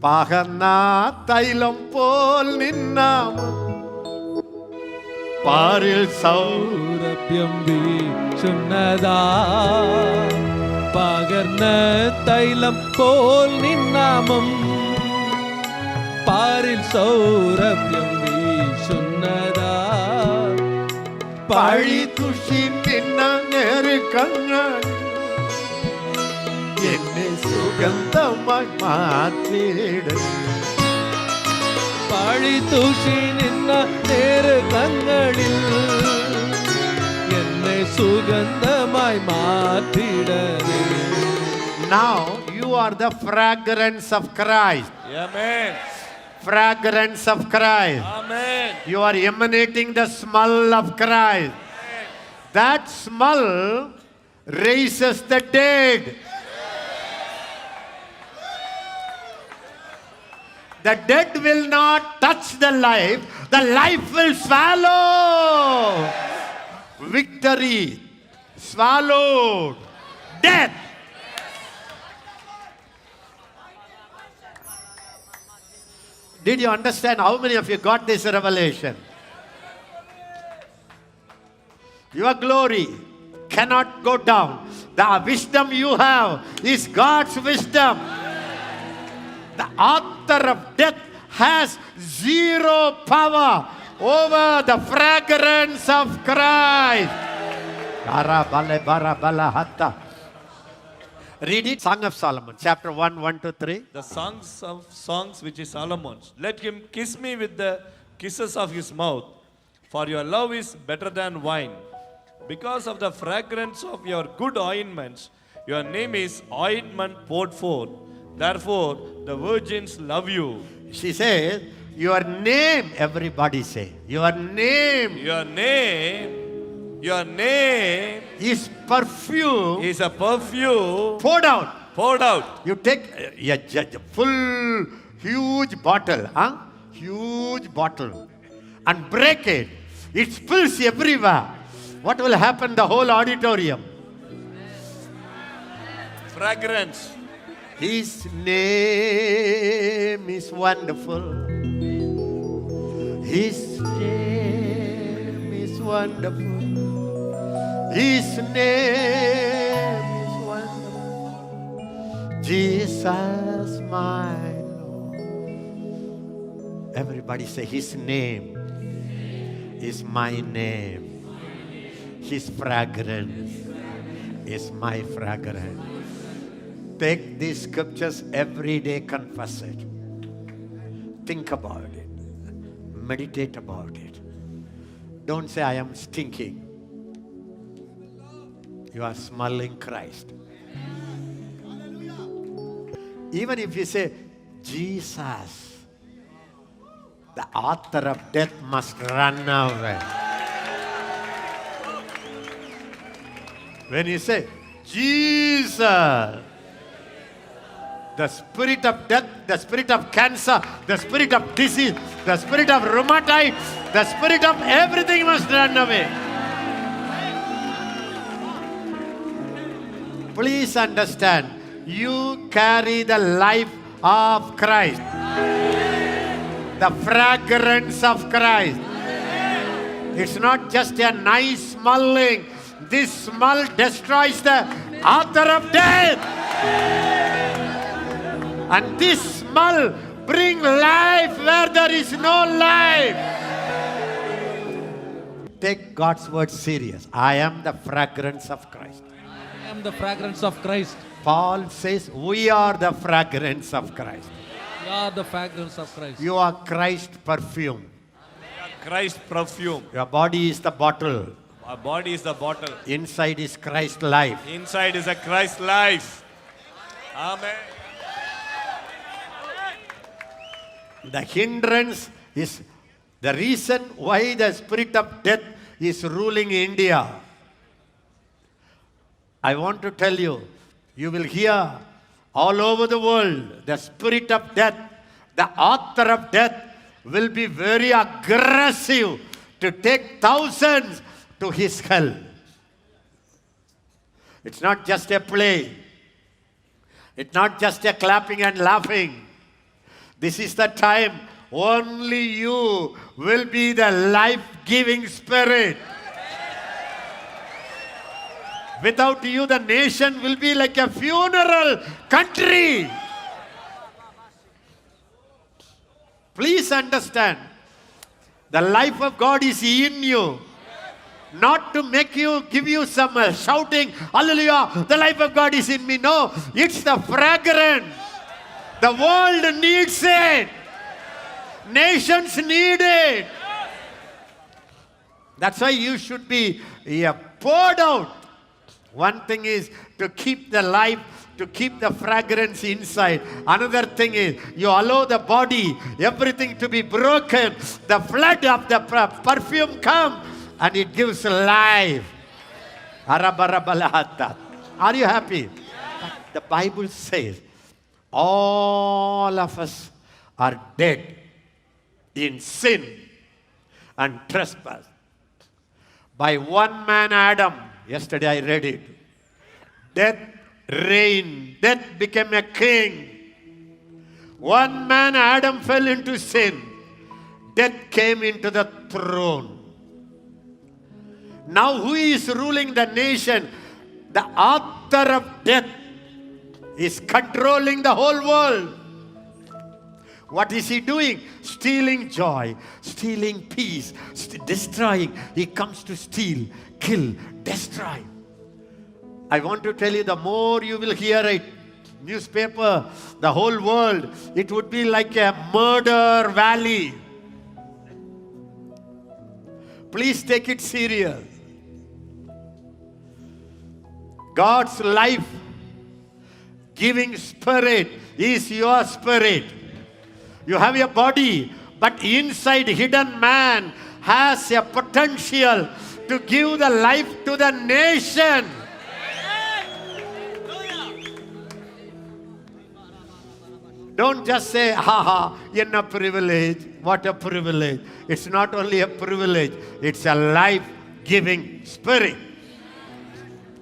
Speaker 1: Pagana tailam pol ninnamam Paril
Speaker 3: സൗരഭ്യം വീശുന്നതാ പകർന്ന തൈലം പോൽ നിന്നാമം പാരിൽ സൗരഭ്യം വീശുന്നതാ
Speaker 1: പഴി തുഷി നിന്ന നേരുക്കങ്ങൾ എന്നെ സുഗന്ധമായി മാറ്റിയിടുന്നു
Speaker 3: പഴി തൂഷി നിന്ന നേരുകങ്ങളിൽ എന്നെ സുഗന്ധമായി മാറ്റിടണേ.
Speaker 1: Now you are the fragrance of Christ.
Speaker 2: Amen.
Speaker 1: Fragrance of Christ.
Speaker 2: Amen.
Speaker 1: You are emanating the smell of Christ. That smell raises the dead. The dead will not touch the life will swallow. Victory swallowed death. Did you understand? How many of you got this revelation? Your glory cannot go down. The wisdom you have is God's wisdom. The author of death has zero power over the fragrance of Christ. Read it. Song of Solomon, chapter 1:1-3.
Speaker 2: The songs which is Solomon's. Let him kiss me with the kisses of his mouth, for your love is better than wine. Because of the fragrance of your good ointments, your name is ointment poured forth. Therefore, the virgins love you.
Speaker 1: She says, your name, everybody say, your name is perfume
Speaker 2: is a perfume
Speaker 1: poured out.
Speaker 2: poured out.
Speaker 1: You take a full, huge bottle, huge bottle, and break it. It spills everywhere. What will happen? The whole auditorium.
Speaker 2: Fragrance.
Speaker 1: His name is wonderful. His name is wonderful. His name is wonderful. Jesus, my Lord. Somebody say, His name is my name. His fragrance is my fragrance. Take these scriptures every day, confess it. Think about it. Meditate about it. Don't say, I am stinking. You are smelling Christ. Even if you say, Jesus, the author of death must run away. When you say, Jesus, the spirit of death, the spirit of cancer, the spirit of disease, the spirit of rheumatoid, the spirit of everything must run away. Please understand, you carry the life of Christ, the fragrance of Christ. It's not just a nice smelling. This smell destroys the author of death. And this smell brings life where there is no life. Take God's word serious. I am the fragrance of Christ.
Speaker 3: I am the fragrance of Christ.
Speaker 1: Paul says, we are the fragrance of Christ.
Speaker 3: You are the fragrance of Christ.
Speaker 1: You are Christ perfume.
Speaker 2: Christ perfume.
Speaker 1: Your body is the bottle.
Speaker 2: Our body is the bottle.
Speaker 1: Inside is Christ life.
Speaker 2: Inside is a Christ life. Amen.
Speaker 1: The hindrance is the reason why the spirit of death is ruling India. I want to tell you, you will hear all over the world, the spirit of death, the author of death will be very aggressive to take thousands to his hell. It's not just a play. It's not just a clapping and laughing. This is the time only you will be the life-giving spirit. Without you, the nation will be like a funeral country. Please understand, the life of God is in you. Not to make you, give you some shouting, hallelujah, the life of God is in me. No, it's the fragrance. The world needs it. Nations need it. That's why you should be poured out. One thing is to keep the life, to keep the fragrance inside. Another thing is you allow the body, everything to be broken. The flood of the perfume come and it gives life. Are you happy? The Bible says all of us are dead in sin and trespass. By one man, Adam, yesterday I read it, death reigned, death became a king. One man, Adam, fell into sin. Death came into the throne. Now who is ruling the nation? The author of death is controlling the whole world. What is he doing? Stealing joy, stealing peace, destroying. He comes to steal, kill, destroy. I want to tell you, the more you will hear it, newspaper, the whole world, it would be like a murder valley. Please take it serious. God's life giving spirit is your spirit. You have a body, but inside hidden man has a potential to give the life to the nation. Don't just say, ha ha, enna privilege, what a privilege. It's not only a privilege, it's a life-giving spirit.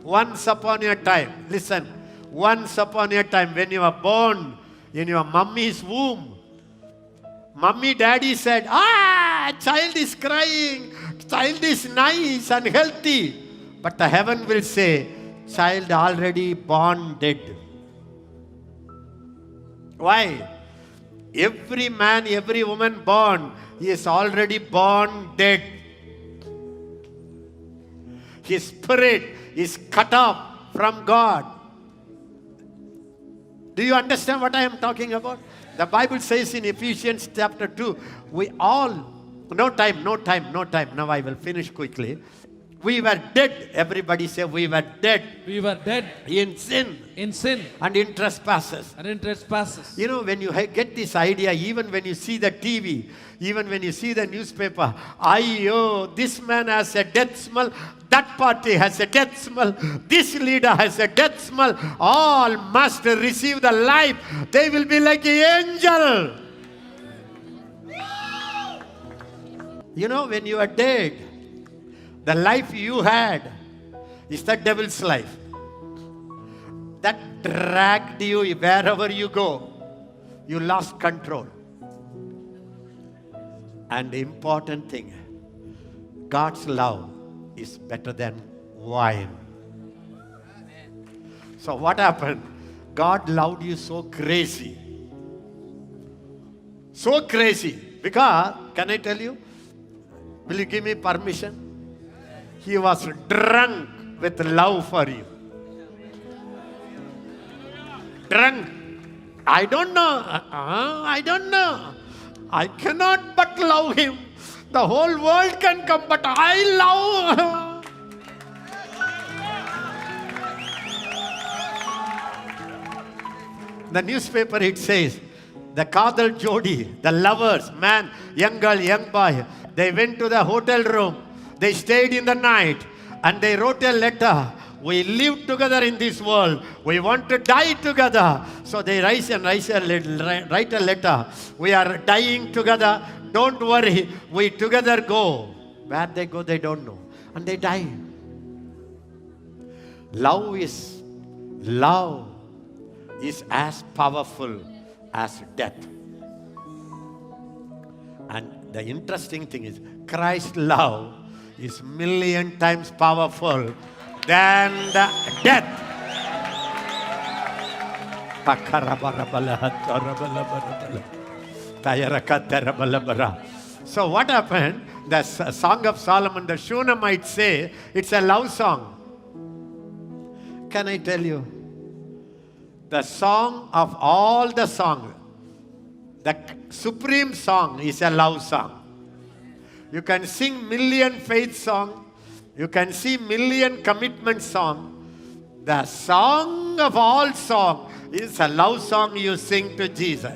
Speaker 1: Once upon a time, listen, once upon a time when you were born in your mummy's womb, mummy, daddy said, child is crying, child is nice and healthy. But the heaven will say, child already born dead. Why? Every man, every woman born is already born dead. His spirit is cut off from God. Do you understand what I am talking about? The Bible says in Ephesians chapter 2, we all, no time. Now I will finish quickly. We were dead. Everybody say we were dead.
Speaker 3: We were dead
Speaker 1: In sin
Speaker 3: in sin
Speaker 1: and in trespasses.
Speaker 3: and in trespasses.
Speaker 1: You know, when you get this idea, even when you see the TV, even when you see the newspaper, this man has a death smell, that party has a death smell, this leader has a death smell, all must receive the life. They will be like an angel. You know, when you are dead, the life you had is the devil's life. That dragged you wherever you go. You lost control. And the important thing, God's love is better than wine. So what happened? God loved you so crazy. So crazy. Because, can I tell you? Will you give me permission? He was drunk with love for you. Drunk. I don't know. I cannot but love him. The whole world can come, but I love him. The newspaper, it says, the Kadal Jodi, the lovers, man, young girl, young boy, they went to the hotel room. They stayed in the night and they wrote a letter. We live together in this world. We want to die together. So they write a letter. We are dying together. Don't worry. We together go. Where they go, they don't know. And they die. Love is as powerful as death. And the interesting thing is, Christ's love is million times powerful than the death. So what happened? The Song of Solomon, the Shunammite say, it's a love song. Can I tell you? The song of all the songs, the supreme song is a love song. You can sing million faith song. You can sing million commitment song. The song of all song is a love song you sing to Jesus.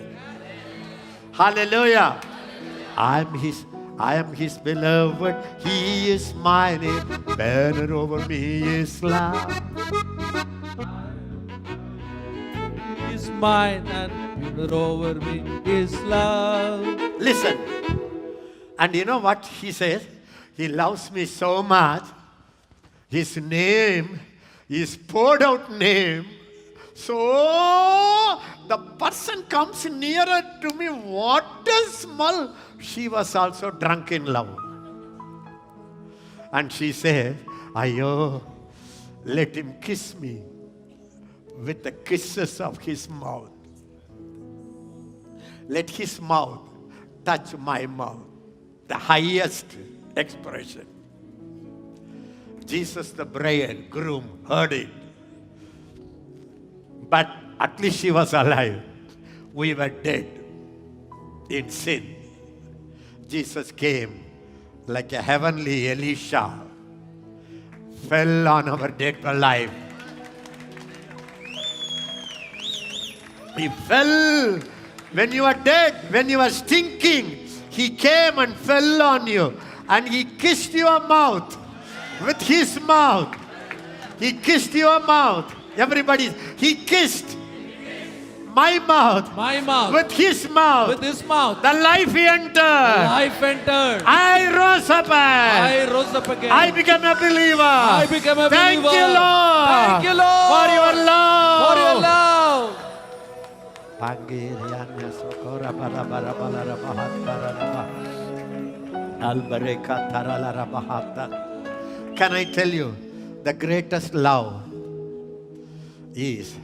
Speaker 1: Hallelujah. I am his beloved. He is mine. Banner over me is love.
Speaker 3: He is mine and banner over me is love.
Speaker 1: Listen. And you know what he says? He loves me so much. His name is poured out name. So the person comes nearer to me. What a smell. She was also drunk in love. And she said, Ayo, let him kiss me with the kisses of his mouth. Let his mouth touch my mouth. The highest expression. Jesus, the bridegroom, heard it. But at least she was alive. We were dead in sin. Jesus came like a heavenly Elisha, fell on our dead life. He fell when you are dead, when you are stinking. He came and fell on you and he kissed your mouth with his mouth. He kissed your mouth. Everybody, he kissed my mouth.
Speaker 3: My mouth.
Speaker 1: With his mouth.
Speaker 3: With his mouth.
Speaker 1: The life he entered.
Speaker 3: Life entered.
Speaker 1: I rose up.
Speaker 3: I rose up again.
Speaker 1: I became a believer.
Speaker 3: I became a
Speaker 1: Thank
Speaker 3: believer.
Speaker 1: you, Lord.
Speaker 3: Thank you, Lord.
Speaker 1: For your love.
Speaker 3: For your love.
Speaker 1: Can I tell you, the greatest love is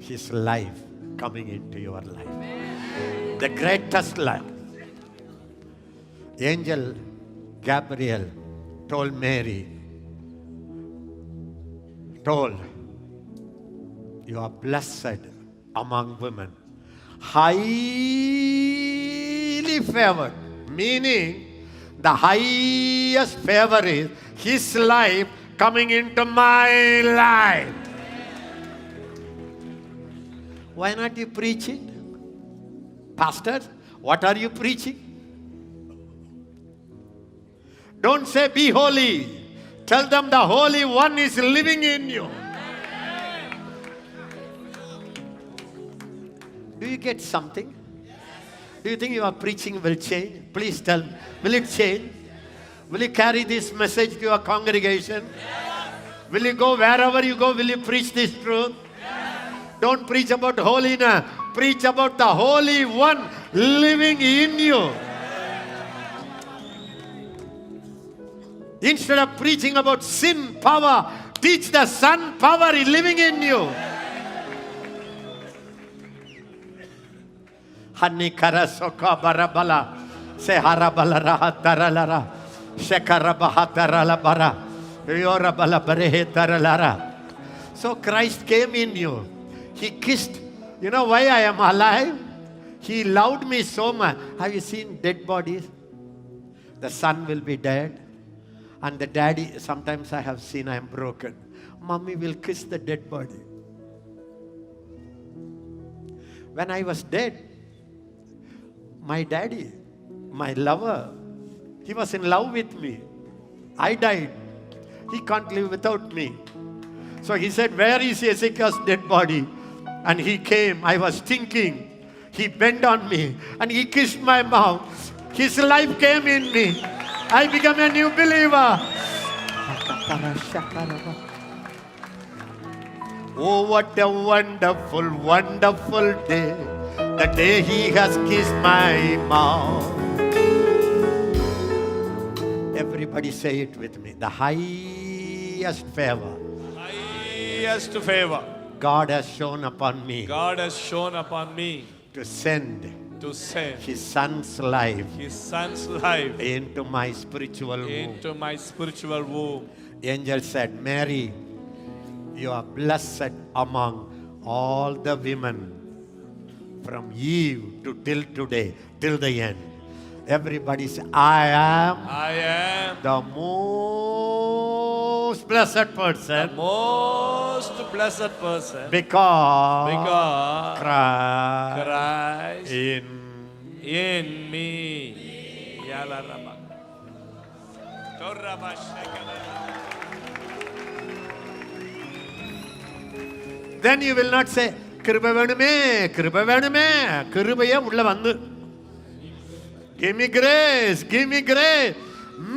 Speaker 1: his life coming into your life. The greatest life. Angel Gabriel told Mary, you are blessed among women, highly favored, meaning the highest favor is his life coming into my life. Why not you preach it? Pastor, what are you preaching? Don't say be holy. Tell them the Holy One is living in you. Do you get something? Do you think your preaching will change? Please tell me. Will it change? Will you carry this message to your congregation? Will you go wherever you go? Will you preach this truth? Don't preach about holiness. Preach about the Holy One living in you. Instead of preaching about sin power, teach the Son power is living in you. Hani kara soka barabala se harabala raha taralara shekara bahatara bara yora bala barehe taralara. So Christ came in you. He kissed. You know why I am alive? He loved me so much. Have you seen dead bodies? The son will be dead. And the daddy, sometimes I have seen I am broken. Mommy will kiss the dead body. When I was dead, my daddy, my lover, he was in love with me. I died. He can't live without me. So he said, where is Ezekiel's dead body? And he came. I was thinking. He bent on me and he kissed my mouth. His life came in me. I became a new believer. Oh, what a wonderful, wonderful day. The day he has kissed my mouth. Everybody say it with me. The highest favor.
Speaker 2: Highest favor.
Speaker 1: God has shown upon me.
Speaker 2: God has shown upon me
Speaker 1: To send His Son's life
Speaker 2: His Son's life
Speaker 1: into my spiritual womb.
Speaker 2: into my spiritual womb.
Speaker 1: Angel said, Mary, you are blessed among all the women from Eve to till today, till the end. Everybody say, I am
Speaker 2: I am
Speaker 1: the most blessed
Speaker 2: the
Speaker 1: person
Speaker 2: most blessed person
Speaker 1: because
Speaker 2: because
Speaker 1: Christ
Speaker 2: Christ
Speaker 1: in
Speaker 2: me. Yala Rabba. Toraba Shekara.
Speaker 1: Then you will not say, கிருபை வேணுமே கிருபை வேணுமே கிருபையே உள்ள வந்து give me grace, give me grace.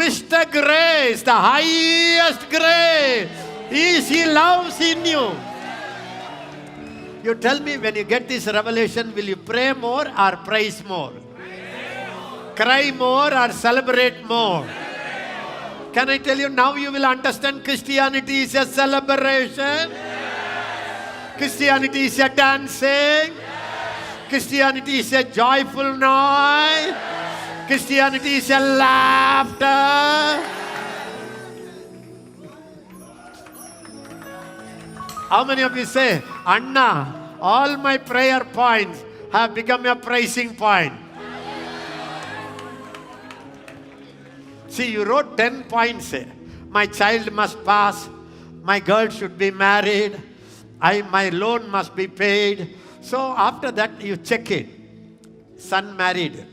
Speaker 1: Mr. Grace, the highest grace is He loves in you. You tell me, when you get this revelation, will you pray more or praise more? Cry more or celebrate more? Can I tell you, now you will understand Christianity is a celebration. Christianity is a dancing. Christianity is a joyful noise. Christianity is a laughter. How many of you say, Anna, all my prayer points have become a praising point? See, you wrote 10 points. My child must pass. My girl should be married. My loan must be paid. So after that, you check it. Son married.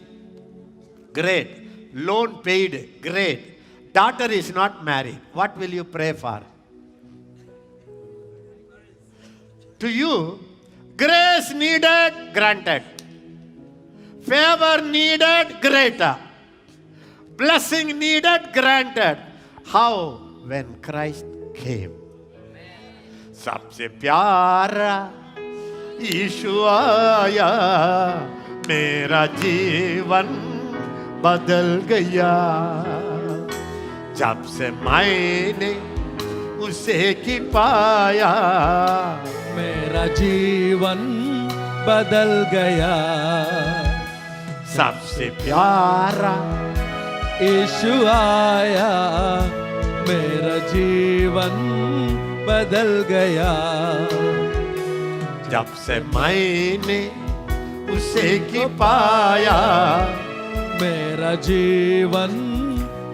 Speaker 1: Great. Loan paid. Great. Daughter is not married. What will you pray for? To you, grace needed, granted. Favor needed, greater. Blessing needed, granted. How? When Christ came. सबसे प्यारा यीशु आया, मेरा जीवन बदल गया. जब से मैंने उसे की पाया,
Speaker 3: मेरा जीवन बदल गया.
Speaker 1: सबसे प्यारा
Speaker 3: यीशु आया, मेरा जीवन बदल गया।
Speaker 1: जब से मैंने उसे की पाया,
Speaker 3: मेरा जीवन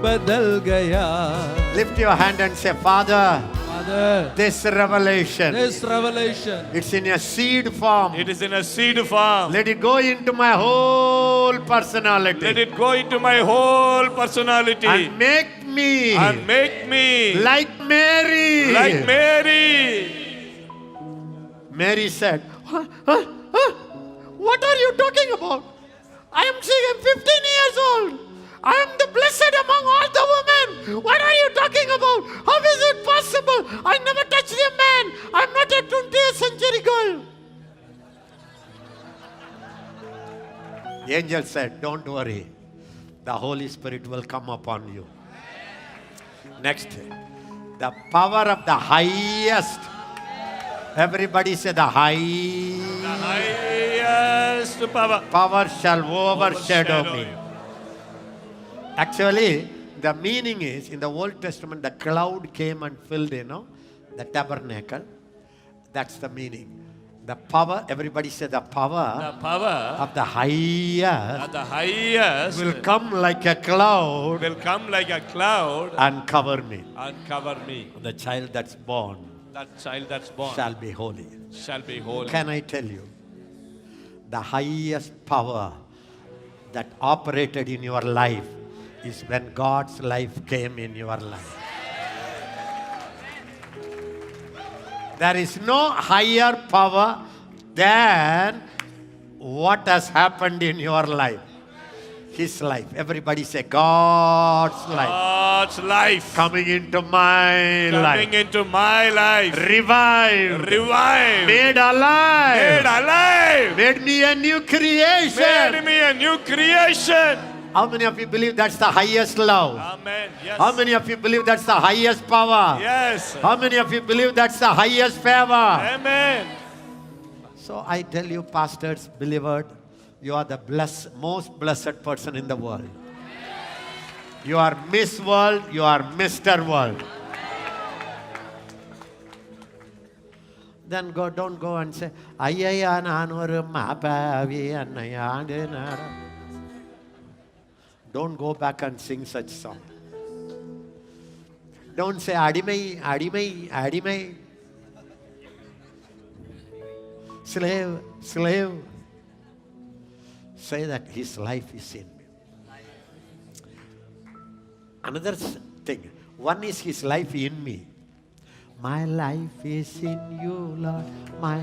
Speaker 3: बदल गया।
Speaker 1: lift your hand and say, Father,
Speaker 3: Father,
Speaker 1: this revelation,
Speaker 3: this revelation,
Speaker 1: it's in a seed form.
Speaker 2: It is in a seed form.
Speaker 1: Let it go into my whole personality.
Speaker 2: Let it go into my whole personality.
Speaker 1: And make me
Speaker 2: And make me
Speaker 1: like Mary.
Speaker 2: like Mary.
Speaker 1: Mary said, what are you talking about? I am 15 years old. I am the blessed among all the women. What are you talking about? How is it possible? I never touched a man. I am not a 20th century girl. The angel said, don't worry. The Holy Spirit will come upon you. Next, the power of the highest. Everybody say the
Speaker 2: Highest power.
Speaker 1: power shall overshadow me. Actually, the meaning is, in the Old Testament, the cloud came and filled, the tabernacle. That's the meaning. The power, everybody say the power
Speaker 2: The power
Speaker 1: of the highest
Speaker 2: of the highest
Speaker 1: will come like a cloud
Speaker 2: will come like a cloud
Speaker 1: and cover me.
Speaker 2: and cover me.
Speaker 1: The child that's born
Speaker 2: That child that's born
Speaker 1: shall be holy.
Speaker 2: shall be holy.
Speaker 1: Can I tell you, the highest power that operated in your life is when God's life came in your life. There is no higher power than what has happened in your life. His life. Everybody say God's life.
Speaker 2: God's life
Speaker 1: Coming into my life.
Speaker 2: coming into my life.
Speaker 1: Revived.
Speaker 2: Revived.
Speaker 1: Made alive.
Speaker 2: Made alive.
Speaker 1: Made me a new
Speaker 2: Made
Speaker 1: creation.
Speaker 2: me a new creation.
Speaker 1: How many of you believe that's the highest love?
Speaker 2: Amen. Yes.
Speaker 1: How many of you believe that's the highest power?
Speaker 2: Yes.
Speaker 1: How many of you believe that's the highest favor?
Speaker 2: Amen.
Speaker 1: So I tell you, pastors, believers, you are the most blessed person in the world. You are Miss World, you are Mr. World. Then don't go and say, Ayaya nanoru mapavi annayadu nara. Don't go back and sing such song. Don't say adimai, adimai, adimai. Slave, slave. Say that his life is in me. Another thing. One is his life in me. My life is in you, Lord. My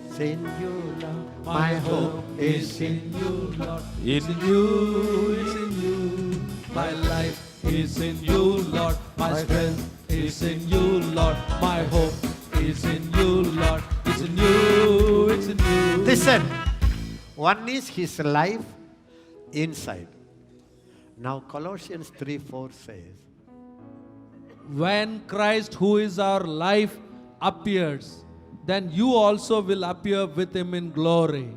Speaker 1: is in you, Lord. My hope is in you, Lord.
Speaker 3: it's in you, it's in you. My life is in you, Lord. My strength is in you, Lord. My hope is in you, Lord. It's in you, it's in you.
Speaker 1: Listen. One is his life inside. Now Colossians 3:4 says,
Speaker 3: When Christ, who is our life, appears, then you also will appear with him in glory.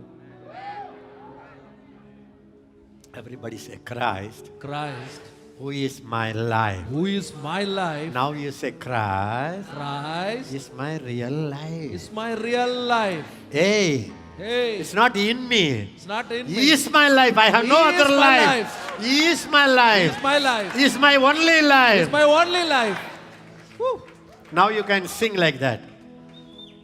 Speaker 1: everybody say Christ,
Speaker 3: Christ,
Speaker 1: who is my life.
Speaker 3: who is my life,
Speaker 1: Now you say Christ
Speaker 3: Christ
Speaker 1: is my real life.
Speaker 3: is my real life.
Speaker 1: Hey,
Speaker 3: Hey,
Speaker 1: it's not in me.
Speaker 3: it's not in
Speaker 1: He
Speaker 3: me.
Speaker 1: is my life. I have
Speaker 3: He
Speaker 1: no
Speaker 3: is
Speaker 1: other
Speaker 3: my
Speaker 1: life.
Speaker 3: life.
Speaker 1: He is my life.
Speaker 3: It's my life.
Speaker 1: He is my only life.
Speaker 3: It's my only life. Woo.
Speaker 1: Now you can sing like that.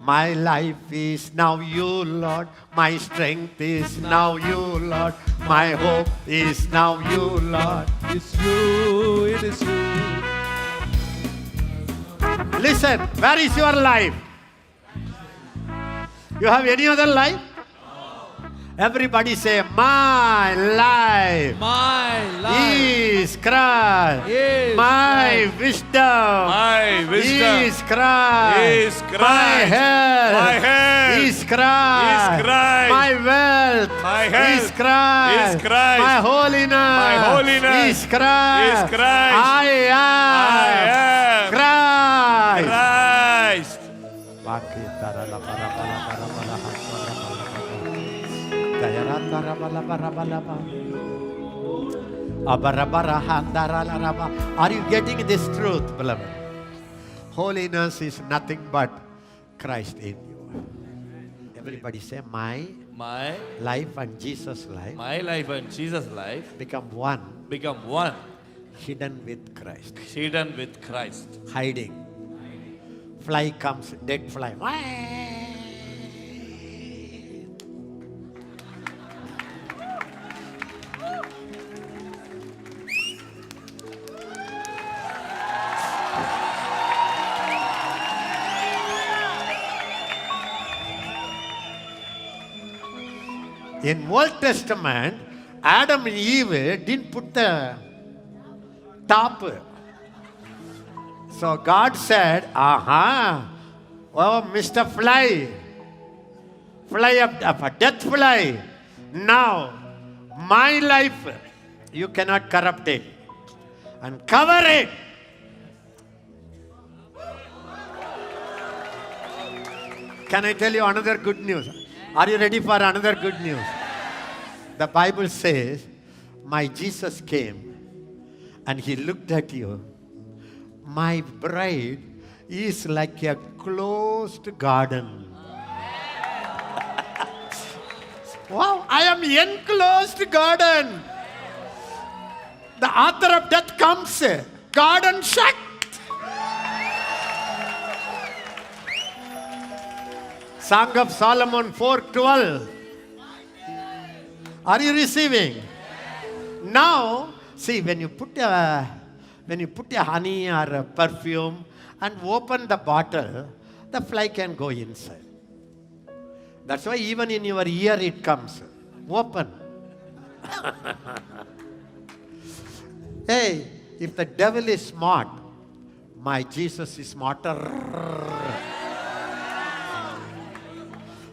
Speaker 1: My life is now you, Lord. My strength is now you, Lord. My hope is now you, Lord.
Speaker 3: It's you, it is you.
Speaker 1: Listen, where is your life? You have any other life? Everybody say, my life
Speaker 3: My life
Speaker 1: is Christ.
Speaker 3: is
Speaker 1: My wisdom
Speaker 2: My wisdom
Speaker 1: is Christ.
Speaker 2: is Christ.
Speaker 1: My health,
Speaker 2: My health
Speaker 1: is Christ.
Speaker 2: is Christ.
Speaker 1: My wealth
Speaker 2: My health
Speaker 1: is Christ.
Speaker 2: is Christ.
Speaker 1: My holiness,
Speaker 2: My holiness
Speaker 1: is Christ.
Speaker 2: is Christ.
Speaker 1: I am, Christ.
Speaker 2: Christ.
Speaker 1: Dayarata Are you getting this truth, beloved? Holiness is nothing but Christ in you. Everybody say, my
Speaker 2: My
Speaker 1: life and Jesus' life
Speaker 2: life and Jesus' life
Speaker 1: become one,
Speaker 2: become one,
Speaker 1: hidden with Christ.
Speaker 2: hidden with Christ.
Speaker 1: Hiding. Fly comes, dead fly. In Old Testament, Adam and Eve didn't put the top. So God said, aha, oh, Mr. Fly, fly up, death fly. Now, my life, you cannot corrupt it. And cover it. Can I tell you another good news? Are you ready for another good news? The Bible says, my Jesus came and he looked at you. My bride is like a closed garden. Wow, I am enclosed garden. The author of death comes, garden shut. Song of Solomon 4:12. Are you receiving? Now, see, when you put a honey or a perfume and open the bottle, the fly can go inside. That's why even in your ear it comes. Open. Hey, if the devil is smart, my Jesus is smarter.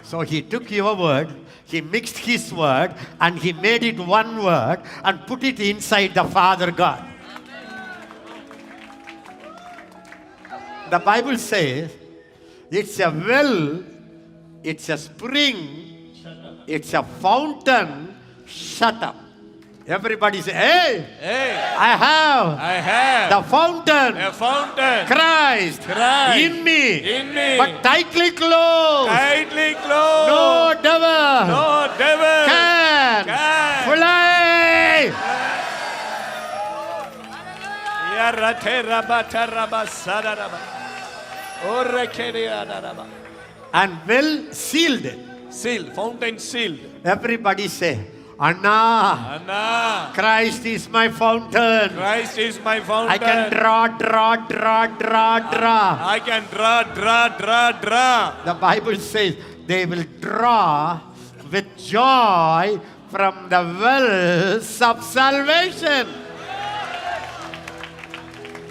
Speaker 1: So he took your word, he mixed his word, and he made it one word and put it inside the Father God. The Bible says it's a well, it's a spring, it's a fountain. Shut up. Everybody say, hey,
Speaker 2: Hey,
Speaker 1: I have the fountain,
Speaker 2: a fountain,
Speaker 1: Christ, in me, but tightly closed.
Speaker 2: tightly closed.
Speaker 1: No devil
Speaker 2: No devil
Speaker 1: can fly.
Speaker 2: Yarate rabata rabasada raba. Orekedia raba.
Speaker 1: And well sealed.
Speaker 2: Seal, fountain sealed.
Speaker 1: Everybody say, Anna,
Speaker 2: Anna,
Speaker 1: Christ is my fountain.
Speaker 2: Christ is my fountain.
Speaker 1: I can draw.
Speaker 2: I can draw.
Speaker 1: The Bible says they will draw with joy from the wells of salvation.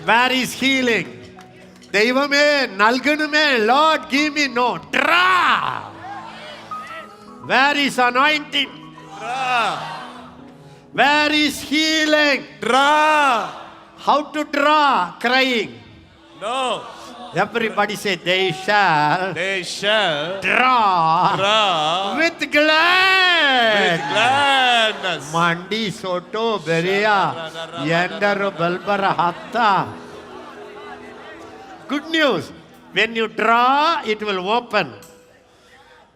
Speaker 1: Where is healing? Devame, nalganume, Lord, give me no. Draw. Where is anointing?
Speaker 2: Draw.
Speaker 1: Where is healing?
Speaker 2: Draw.
Speaker 1: How to draw? Crying.
Speaker 2: No.
Speaker 1: Everybody say, they shall
Speaker 2: They shall
Speaker 1: draw with
Speaker 2: with
Speaker 1: glad.
Speaker 2: gladness.
Speaker 1: Mandi soto beria yendaru balbara hatta. Good news. When you draw, it will open.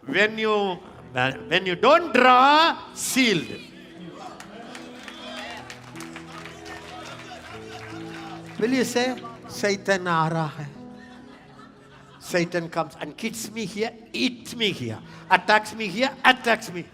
Speaker 1: When you don't draw, sealed. Will you say, Satan aa raha hai? Satan comes and kicks me here, eats me here, attacks me here, attacks me.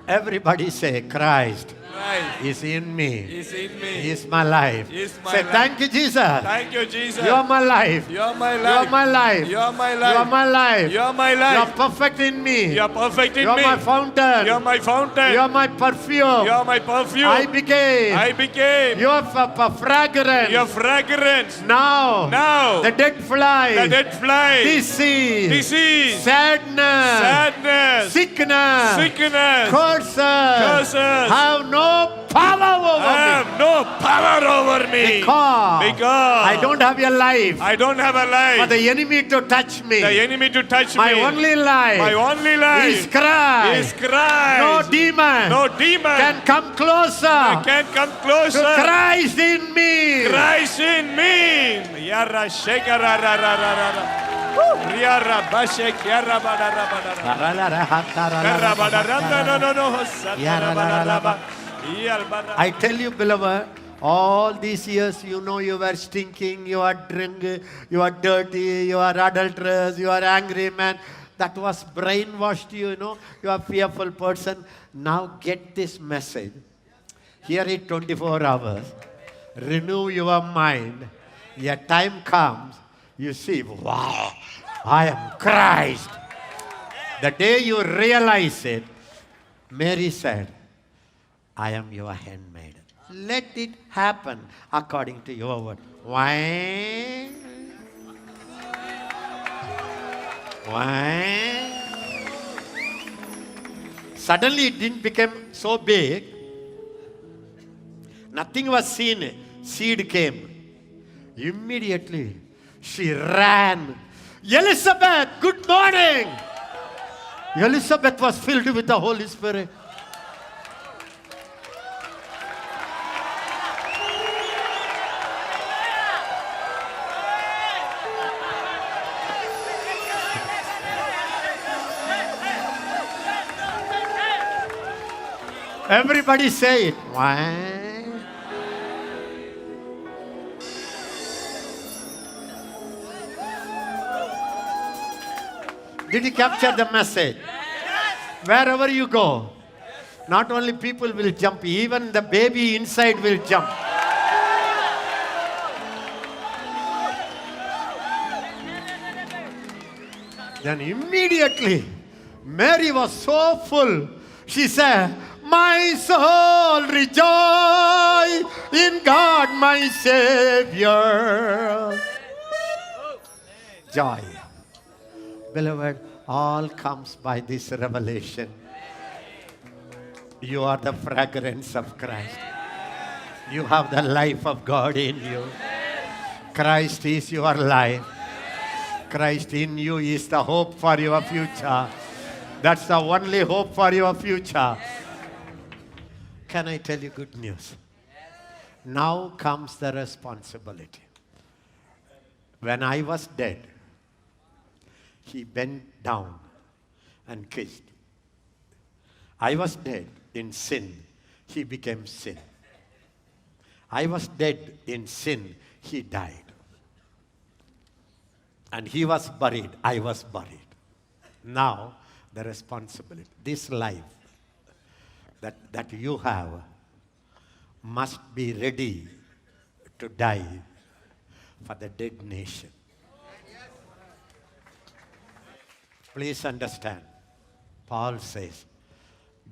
Speaker 1: Everybody say, Christ
Speaker 2: Christ
Speaker 1: is in me.
Speaker 2: is in me.
Speaker 1: He is my life.
Speaker 2: Is my
Speaker 1: Say,
Speaker 2: life.
Speaker 1: thank you, Jesus.
Speaker 2: Thank you, Jesus.
Speaker 1: You are my life.
Speaker 2: You are my
Speaker 1: You
Speaker 2: life.
Speaker 1: are my life.
Speaker 2: You are my
Speaker 1: You
Speaker 2: life.
Speaker 1: are my life.
Speaker 2: You are my
Speaker 1: You are
Speaker 2: life.
Speaker 1: perfect in me.
Speaker 2: You are perfect in
Speaker 1: You are
Speaker 2: me.
Speaker 1: my fountain.
Speaker 2: You are my fountain.
Speaker 1: You are my perfume.
Speaker 2: You are my perfume.
Speaker 1: I became
Speaker 2: I became
Speaker 1: your fragrance.
Speaker 2: your fragrance.
Speaker 1: Now,
Speaker 2: Now,
Speaker 1: the dead fly.
Speaker 2: the dead fly.
Speaker 1: Disease.
Speaker 2: Disease.
Speaker 1: Sadness.
Speaker 2: Sadness.
Speaker 1: Sickness.
Speaker 2: Sickness.
Speaker 1: Curses.
Speaker 2: Curses.
Speaker 1: Have no no power over
Speaker 2: I
Speaker 1: me.
Speaker 2: have no power over me.
Speaker 1: Because I don't have a life
Speaker 2: I don't have a
Speaker 1: for
Speaker 2: life.
Speaker 1: the enemy to touch me.
Speaker 2: The enemy to touch
Speaker 1: My
Speaker 2: me.
Speaker 1: only life
Speaker 2: My only
Speaker 1: is
Speaker 2: life
Speaker 1: Christ.
Speaker 2: is Christ.
Speaker 1: No demon
Speaker 2: No demon
Speaker 1: can come closer
Speaker 2: can come
Speaker 1: to
Speaker 2: closer.
Speaker 1: Christ in me.
Speaker 2: Christ in me. Yarra shekara ra ra ra ra ra. Yarra bashek yarra bada ra bada ra. Yarra bada ra no no no. Satara bada ra ba. Yal bada.
Speaker 1: I tell you, beloved, all these years, you know you were stinking, you are drunk, you are dirty, you are adulterous, you are angry man. That was brainwashed you know. You are a fearful person. Now get this message. Hear it 24 hours. Renew your mind. A time comes, you see, wow, I am Christ. The day you realize it, Mary said, I am your handmaid. Let it happen according to your word. Why? Why? Suddenly it didn't become so big. Nothing was seen. Seed came. Immediately she ran. Elizabeth, good morning. Elizabeth was filled with the Holy Spirit. Everybody say it. Why? Did you capture the message? Wherever you go, not only people will jump, even the baby inside will jump. Then immediately, Mary was so full, she said, my soul rejoice in God my Savior. Joy. Beloved, all comes by this revelation. You are the fragrance of Christ. You have the life of God in you. Christ is your life. Christ in you is the hope for your future. That's the only hope for your future. Can I tell you good news? Now comes the responsibility. When I was dead, he bent down and kissed. I was dead in sin. He became sin. I was dead in sin. He died. And he was buried. I was buried. Now, the responsibility. This life that you have must be ready to die for the dead nation. Please understand, Paul says,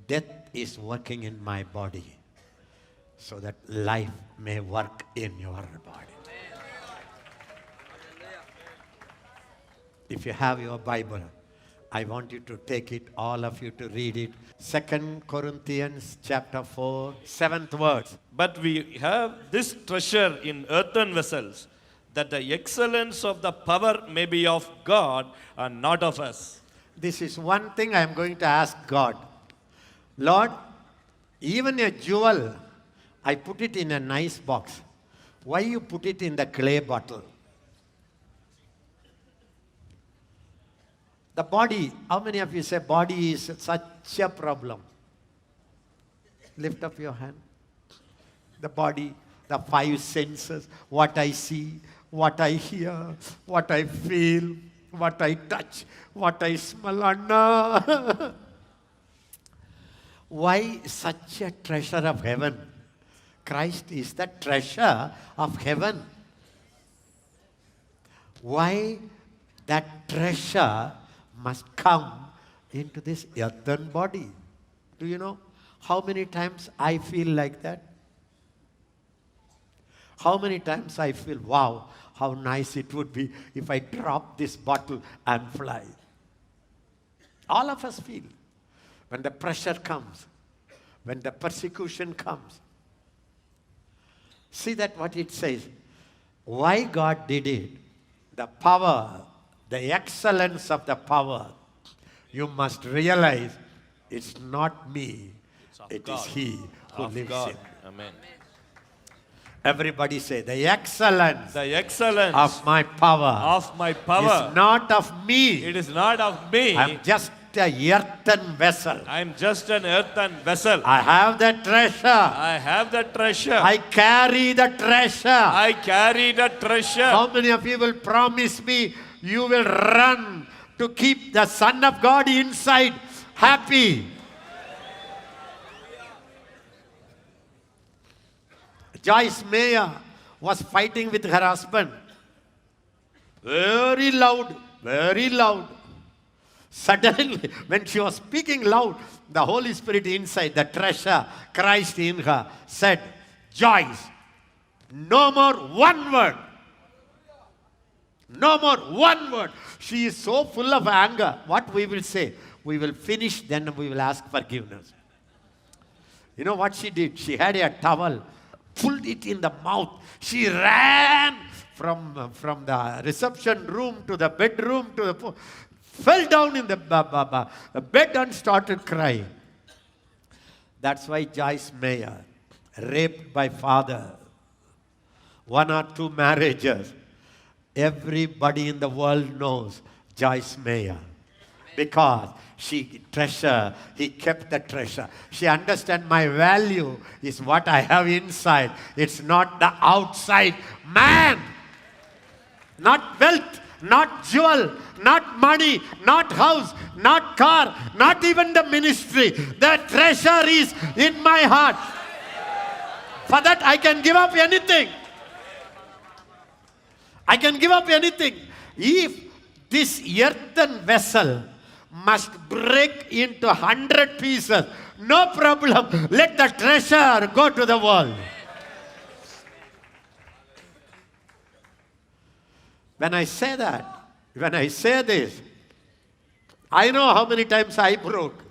Speaker 1: death is working in my body so that life may work in your body. If you have your Bible, I want you to take it, all of you to read it. 2 Corinthians chapter 4, 7th verse.
Speaker 2: But we have this treasure in earthen vessels, that the excellence of the power may be of God and not of us.
Speaker 1: This is one thing I am going to ask God. Lord, even a jewel, I put it in a nice box. Why you put it in the clay bottle? The body, how many of you say body is such a problem? Lift up your hand. The body, the five senses, what I see, what I hear, what I feel, what I touch, what I smell. Anna. Why such a treasure of heaven? Christ is the treasure of heaven. Why that treasure must come into this earthen body? Do you know how many times I feel like that? How many times I feel, wow, how nice it would be if I drop this bottle and fly. All of us feel when the pressure comes. when the persecution comes. See that what it says. Why God did it. The power, the excellence of the power. You must realize it's not me. It is He who
Speaker 2: Of
Speaker 1: lives
Speaker 2: God.
Speaker 1: in.
Speaker 2: Amen.
Speaker 1: Everybody say, the excellence
Speaker 2: The excellence
Speaker 1: of my power
Speaker 2: of my power.
Speaker 1: is not of me.
Speaker 2: It is not of me.
Speaker 1: I'm just a earthen vessel.
Speaker 2: I'm just an earthen vessel.
Speaker 1: I have the treasure.
Speaker 2: I have the treasure.
Speaker 1: I carry the treasure.
Speaker 2: I carry the treasure.
Speaker 1: How many of you will promise me you will run to keep the Son of God inside happy? Joyce Meyer was fighting with her husband. Very loud, very loud. Suddenly, when she was speaking loud, the Holy Spirit inside, the treasure, Christ in her, said, Joyce, no more one word. No more one word. She is so full of anger. What we will say? We will finish, then we will ask forgiveness. You know what she did? She had a towel, pulled it in the mouth. She ran from the reception room to the bedroom to the fell down in the bed and started crying. That's why Joyce Meyer, raped by father, 1 or 2 marriages. Everybody in the world knows Joyce Meyer because he kept the treasure. She understands my value is what I have inside. It's not the outside man. Not wealth, not jewel, not money, not house, not car, not even the ministry. The treasure is in my heart. For that I can give up anything. I can give up anything. If this earthen vessel must break into 100 pieces, no problem. Let the treasure go to the world. When I say that, when I say this, I know how many times I broke.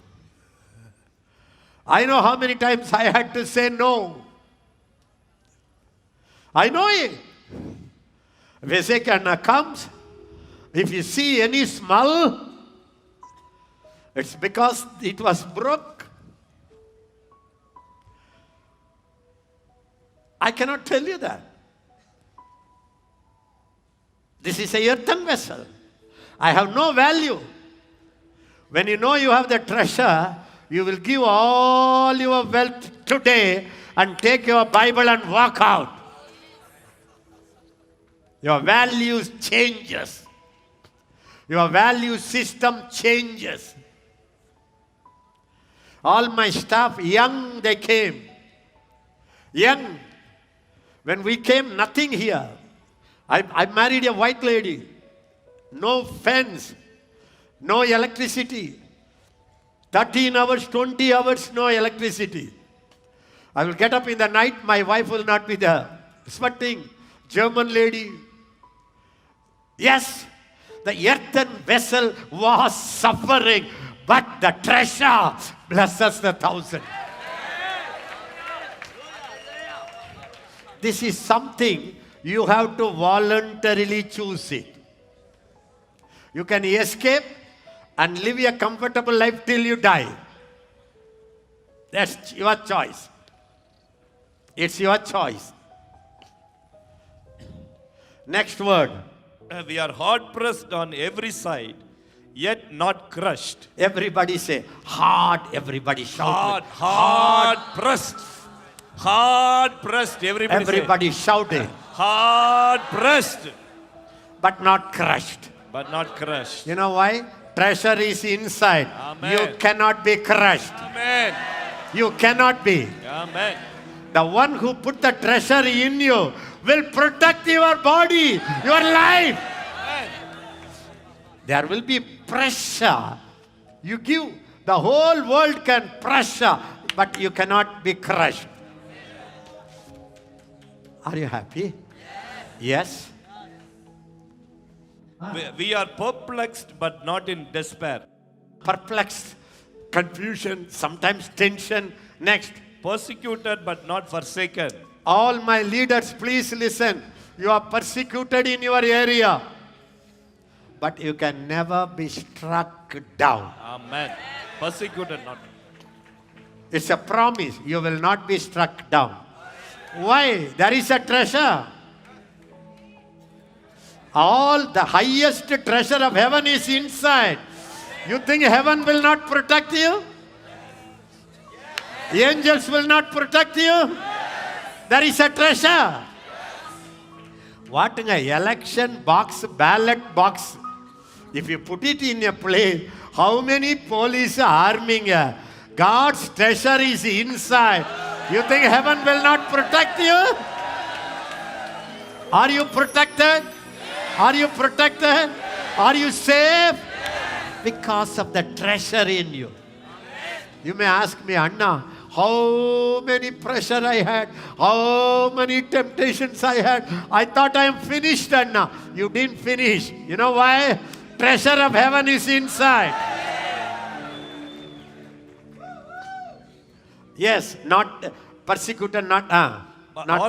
Speaker 1: I know how many times I had to say no. I know it. Vesekana comes. If you see any smell, it's because it was broke. I cannot tell you that. This is a earthen vessel. I have no value. When you know you have the treasure, you will give all your wealth today and take your Bible and walk out. Your values changes. Your value system changes. All my staff, young they came. Young. When we came, nothing here. I married a white lady. No fence. No electricity. 13 hours, 20 hours, no electricity. I will get up in the night, my wife will not be there. Sweating. German lady. Yes, the earthen vessel was suffering, but the treasure blesses the 1,000. This is something you have to voluntarily choose it. You can escape and live a comfortable life till you die. That's your choice. It's your choice. Next word.
Speaker 2: We are hard pressed on every side, yet not crushed.
Speaker 1: Everybody say, hard. Everybody shout.
Speaker 2: Hard pressed. Hard pressed.
Speaker 1: Everybody
Speaker 2: say,
Speaker 1: shouting.
Speaker 2: hard pressed,
Speaker 1: But not crushed.
Speaker 2: but not crushed.
Speaker 1: You know why? Treasure is inside.
Speaker 2: Amen.
Speaker 1: You cannot be crushed.
Speaker 2: Amen.
Speaker 1: You cannot be.
Speaker 2: Amen.
Speaker 1: The one who put the treasure in you will protect your body, your life. There will be pressure. You give, the whole world can pressure, but you cannot be crushed. Are you happy? Yes?
Speaker 2: We are perplexed, but not in despair.
Speaker 1: Perplexed, confusion, sometimes tension. Next.
Speaker 2: Persecuted but not forsaken.
Speaker 1: All my leaders, please listen. You are persecuted in your area, but you can never be struck down.
Speaker 2: Amen. Persecuted not.
Speaker 1: It's a promise. You will not be struck down. Why? There is a treasure. All the highest treasure of heaven is inside. You think heaven will not protect you? Angels will not protect you? There is a treasure. What in a election box, ballot box? If you put it in a place, how many police are arming? God's treasure is inside. You think heaven will not protect you? Are you protected? Are you protected? Are you safe? Because of the treasure in you. You may ask me, Anna, how many pressure I had, how many temptations I had. I thought I am finished, Anna. You didn't finish. You know why? Treasure of heaven is inside. Yes, not persecuted, not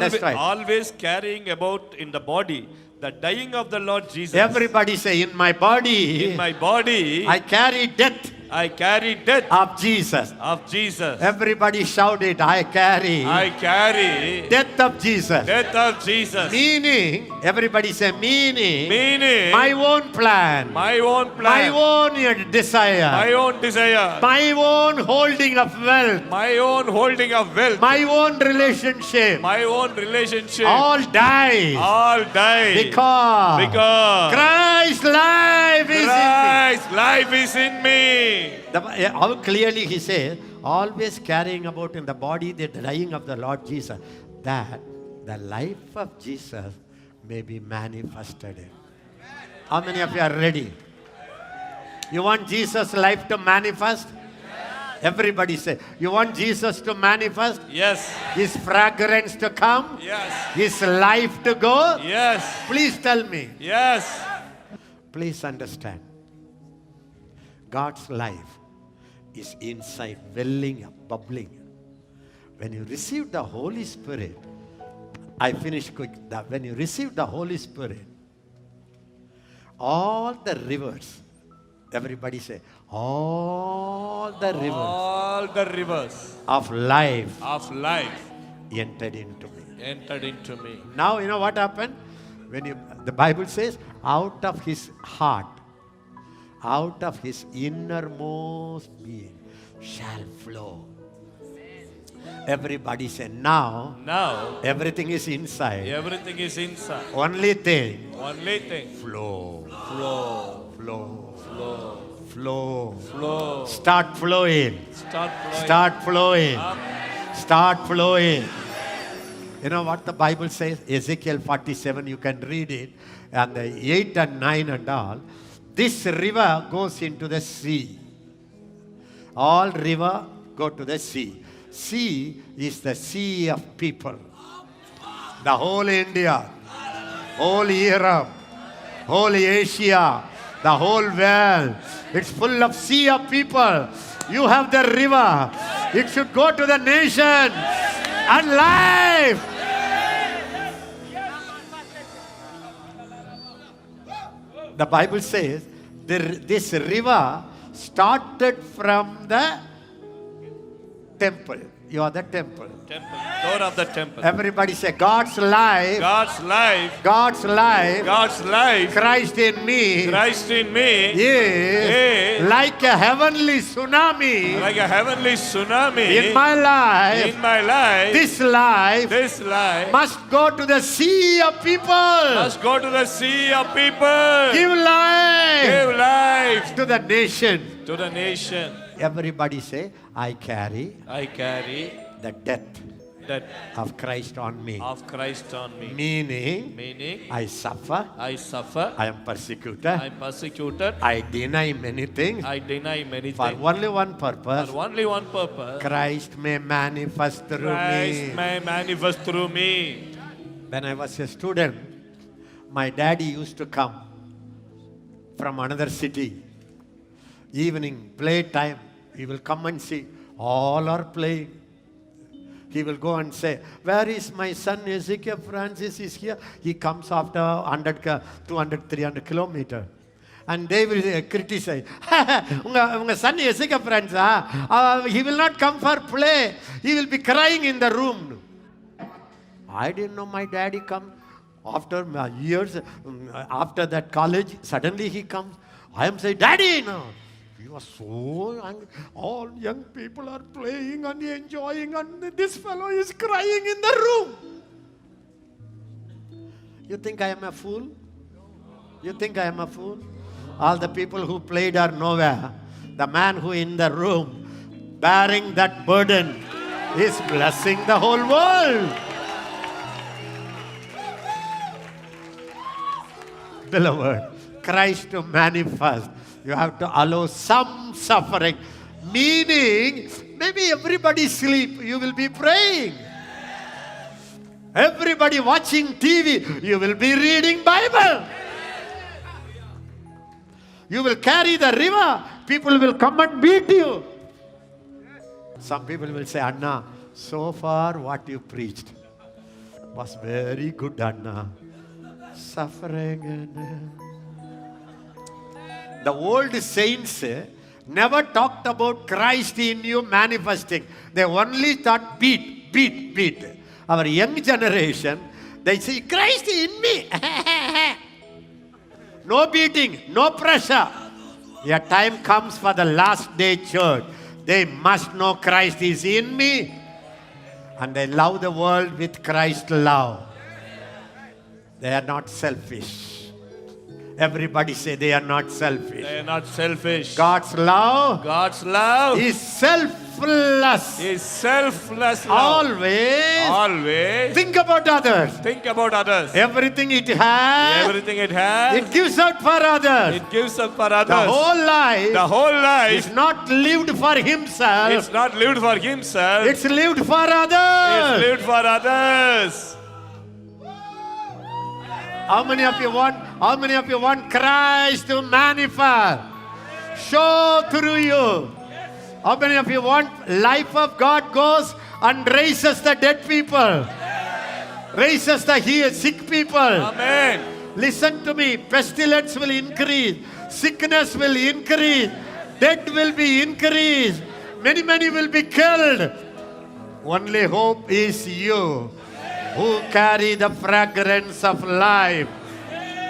Speaker 1: destroyed.
Speaker 2: Always carrying about in the body the dying of the Lord Jesus.
Speaker 1: Everybody say, in my body,
Speaker 2: In my body,
Speaker 1: I carry death
Speaker 2: I carry death
Speaker 1: of Jesus.
Speaker 2: of Jesus.
Speaker 1: Everybody shout it, I carry
Speaker 2: I carry
Speaker 1: death of Jesus.
Speaker 2: death of Jesus.
Speaker 1: Meaning, everybody say, meaning,
Speaker 2: Meaning,
Speaker 1: my own plan,
Speaker 2: my own
Speaker 1: my
Speaker 2: plan,
Speaker 1: own desire,
Speaker 2: my own desire,
Speaker 1: my own holding of wealth,
Speaker 2: my own holding of wealth,
Speaker 1: my own relationship,
Speaker 2: my own relationship,
Speaker 1: all die
Speaker 2: all die
Speaker 1: because Christ's life is in me.
Speaker 2: Christ's life is in me.
Speaker 1: How clearly he says, always carrying about in the body the dying of the Lord Jesus, that the life of Jesus may be manifested in. How many of you are ready? You want Jesus' life to manifest? Everybody say, you want Jesus to manifest?
Speaker 2: Yes,
Speaker 1: His fragrance to come?
Speaker 2: yes,
Speaker 1: His life to go?
Speaker 2: yes,
Speaker 1: Please tell me.
Speaker 2: yes.
Speaker 1: Please understand. God's life is inside, welling up, bubbling. When you receive the Holy Spirit, I finish quick. When you receive the Holy Spirit, all the rivers, everybody say, all the rivers
Speaker 2: All the rivers
Speaker 1: of life
Speaker 2: of life
Speaker 1: entered into me.
Speaker 2: entered into me.
Speaker 1: Now you know what happened? The Bible says, out of his heart, out of his innermost being shall flow. Everybody say, now
Speaker 2: Now
Speaker 1: everything is inside.
Speaker 2: everything is inside.
Speaker 1: Only thing,
Speaker 2: Only thing,
Speaker 1: flow,
Speaker 2: flow,
Speaker 1: flow,
Speaker 2: flow,
Speaker 1: flow.
Speaker 2: flow.
Speaker 1: Start flowing.
Speaker 2: Start flowing.
Speaker 1: Start flowing.
Speaker 2: Amen.
Speaker 1: Start flowing. You know what the Bible says? Ezekiel 47, you can read it. And the 8 and 9 and all. This river goes into the sea. All river go to the sea. Sea is the sea of people. The whole India, whole Europe, whole Asia, the whole world. It's full of sea of people. You have the river. It should go to the nation and life. The Bible says this river started from the temple. You are the temple.
Speaker 2: Temple. Door of the temple.
Speaker 1: Everybody say, God's life,
Speaker 2: God's life,
Speaker 1: God's life,
Speaker 2: God's life,
Speaker 1: Christ in me
Speaker 2: Christ in me,
Speaker 1: is like a heavenly tsunami
Speaker 2: like a heavenly tsunami
Speaker 1: in my life.
Speaker 2: in my life.
Speaker 1: This life
Speaker 2: This life
Speaker 1: must go to the sea of people.
Speaker 2: must go to the sea of people.
Speaker 1: Give life
Speaker 2: Give life
Speaker 1: to the nation.
Speaker 2: to the nation.
Speaker 1: Everybody say, I carry
Speaker 2: I carry
Speaker 1: the death
Speaker 2: the
Speaker 1: of Christ on me.
Speaker 2: of Christ on me.
Speaker 1: Meaning,
Speaker 2: Meaning,
Speaker 1: I suffer,
Speaker 2: I suffer,
Speaker 1: I am persecuted,
Speaker 2: I am persecuted,
Speaker 1: I deny many things
Speaker 2: I deny many
Speaker 1: for
Speaker 2: things.
Speaker 1: only one purpose.
Speaker 2: For only one purpose,
Speaker 1: Christ may manifest through
Speaker 2: Christ
Speaker 1: me.
Speaker 2: may manifest through me.
Speaker 1: When I was a student, my daddy used to come from another city. Evening, play time, he will come and see. All are playing. He will go and say, where is my son Ezekiel Francis is here? He comes after 200, 300 kilometers. And they will criticize. Unga son Ezekiel Francis, he will not come for play. He will be crying in the room. I didn't know my daddy come. After years, after that college, suddenly he comes. I am saying, Daddy, no. He was so angry. All young people are playing and enjoying, and this fellow is crying in the room. You think I am a fool? You think I am a fool? All the people who played are nowhere. The man who in the room bearing that burden is blessing the whole world. Beloved, Christ to manifest, you have to allow some suffering. Meaning, maybe everybody sleep, you will be praying. Everybody watching TV, you will be reading Bible. You will carry the river, people will come and beat you. Some people will say, Anna, so far what you preached was very good, Anna. Suffering and the old saints never talked about Christ in you manifesting. They only thought beat. Our young generation, they say Christ in me. No beating, no pressure. A time comes for the last day church. They must know Christ is in me. And they love the world with Christ's love. They are not selfish. Everybody say they are not selfish.
Speaker 2: They are not selfish.
Speaker 1: God's love
Speaker 2: is
Speaker 1: selfless.
Speaker 2: Is selfless love. Always.
Speaker 1: Think about others.
Speaker 2: Think about others.
Speaker 1: Everything it has. It gives out for others.
Speaker 2: It gives up for others.
Speaker 1: The whole life
Speaker 2: is
Speaker 1: is not lived for himself.
Speaker 2: It's not lived for himself.
Speaker 1: It's lived for others.
Speaker 2: It's lived for others.
Speaker 1: How many of you want Christ to manifest? Show through you. How many of you want life of God goes and raises the dead people? Raises the sick people.
Speaker 2: Amen.
Speaker 1: Listen to me. Pestilence will increase. Sickness will increase. Death will be increased. Many will be killed. Only hope is you, who carry the fragrance of life.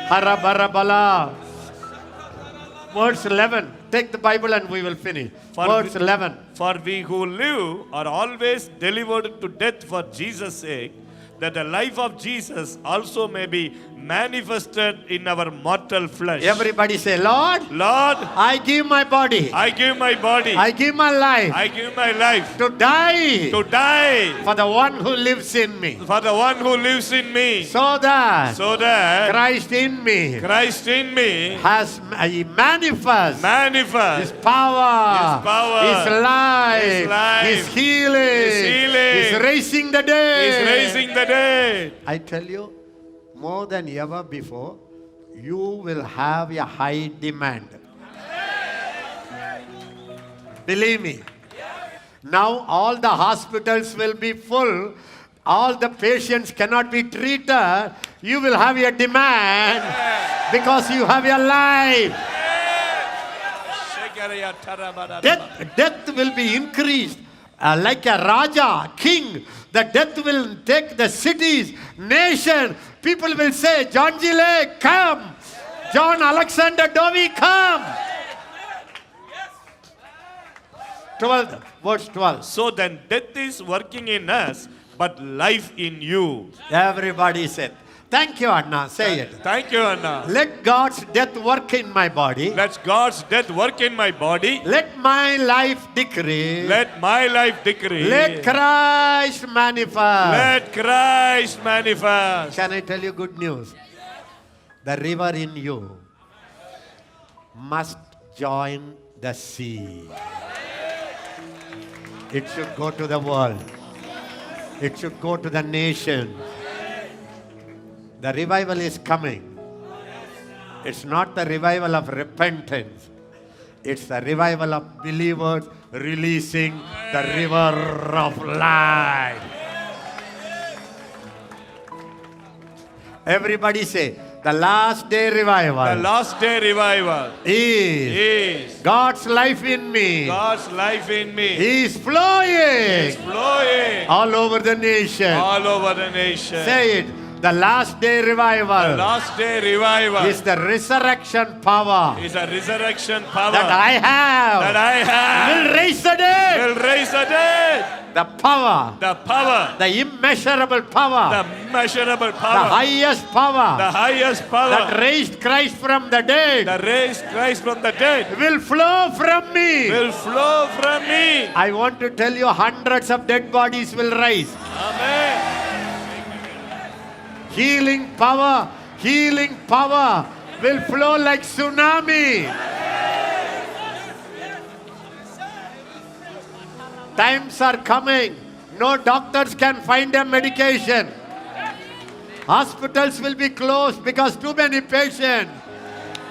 Speaker 1: Harabarabala. Verse 11. Take the Bible and we will finish. Verse 11.
Speaker 2: For we who live are always delivered to death for Jesus' sake, that the life of Jesus also may be manifested in our mortal flesh.
Speaker 1: Everybody say, Lord, I give my body.
Speaker 2: I give my body.
Speaker 1: I give my life.
Speaker 2: I give my life
Speaker 1: to die.
Speaker 2: To die
Speaker 1: For the one who lives in me.
Speaker 2: for the one who lives in me.
Speaker 1: So that Christ in me
Speaker 2: Christ in me
Speaker 1: has manifest
Speaker 2: manifest
Speaker 1: His power,
Speaker 2: His life,
Speaker 1: His healing, His raising the dead.
Speaker 2: is raising the dead.
Speaker 1: I tell you, more than ever before, you will have a high demand. Believe me. Now all the hospitals will be full. All the patients cannot be treated. You will have a demand because you have a life. Death will be increased. Like a Raja, king, the death will take the cities, nation. People will say, John Gile, come. John Alexander Dowie, come. 12, verse 12.
Speaker 2: So then death is working in us, but life in you.
Speaker 1: Everybody said, thank you, Anna. Say it.
Speaker 2: Thank you, Anna.
Speaker 1: Let God's death work in my body.
Speaker 2: Let God's death work in my body.
Speaker 1: Let my life decrease.
Speaker 2: Let my life decrease.
Speaker 1: Let Christ manifest.
Speaker 2: Let Christ manifest.
Speaker 1: Can I tell you good news? The river in you must join the sea. It should go to the world. It should go to the nation. The revival is coming. It's not the revival of repentance. It's the revival of believers releasing the river of life. Everybody say, the last day revival
Speaker 2: The last day revival
Speaker 1: is
Speaker 2: is
Speaker 1: God's life in me.
Speaker 2: God's life in me.
Speaker 1: He is flowing
Speaker 2: Is flowing
Speaker 1: all over the nation.
Speaker 2: all over the nation.
Speaker 1: Say it. The last day revival
Speaker 2: The last day revival
Speaker 1: is the resurrection power
Speaker 2: is a resurrection power
Speaker 1: that I have.
Speaker 2: that I have
Speaker 1: Will raise the dead.
Speaker 2: will raise the dead.
Speaker 1: The power,
Speaker 2: The power,
Speaker 1: the immeasurable power,
Speaker 2: the measurable
Speaker 1: the
Speaker 2: power,
Speaker 1: highest power
Speaker 2: the highest power
Speaker 1: that raised Christ from the dead
Speaker 2: that raised Christ from the dead
Speaker 1: will flow from me.
Speaker 2: will flow from me.
Speaker 1: I want to tell you, hundreds of dead bodies will rise.
Speaker 2: Amen.
Speaker 1: Healing power will flow like tsunami. Times are coming. No doctors can find a medication. Hospitals will be closed because too many patients.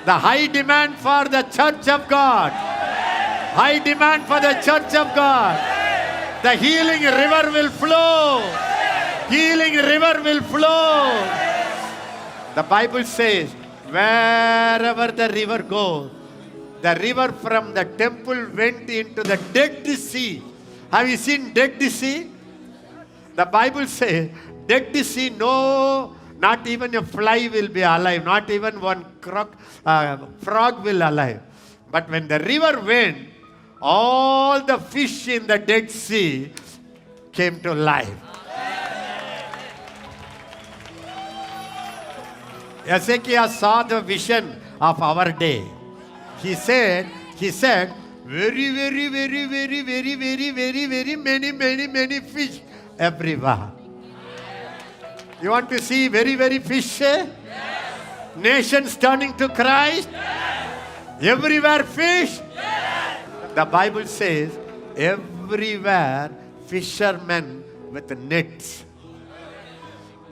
Speaker 1: The high demand for the church of God. High demand for the church of God. The healing river will flow. Healing river will flow. The Bible says, wherever the river goes, the river from the temple went into the Dead Sea. Have you seen Dead Sea? The Bible says, Dead Sea, no, not even a fly will be alive. Not even one frog will alive. But when the river went, all the fish in the Dead Sea came to life. Ezekiel saw the vision of our day. He said, very many fish everywhere. You want to see very fish? Yes. Nations turning to Christ? Yes. Everywhere fish? Yes. The Bible says, everywhere fishermen with nets.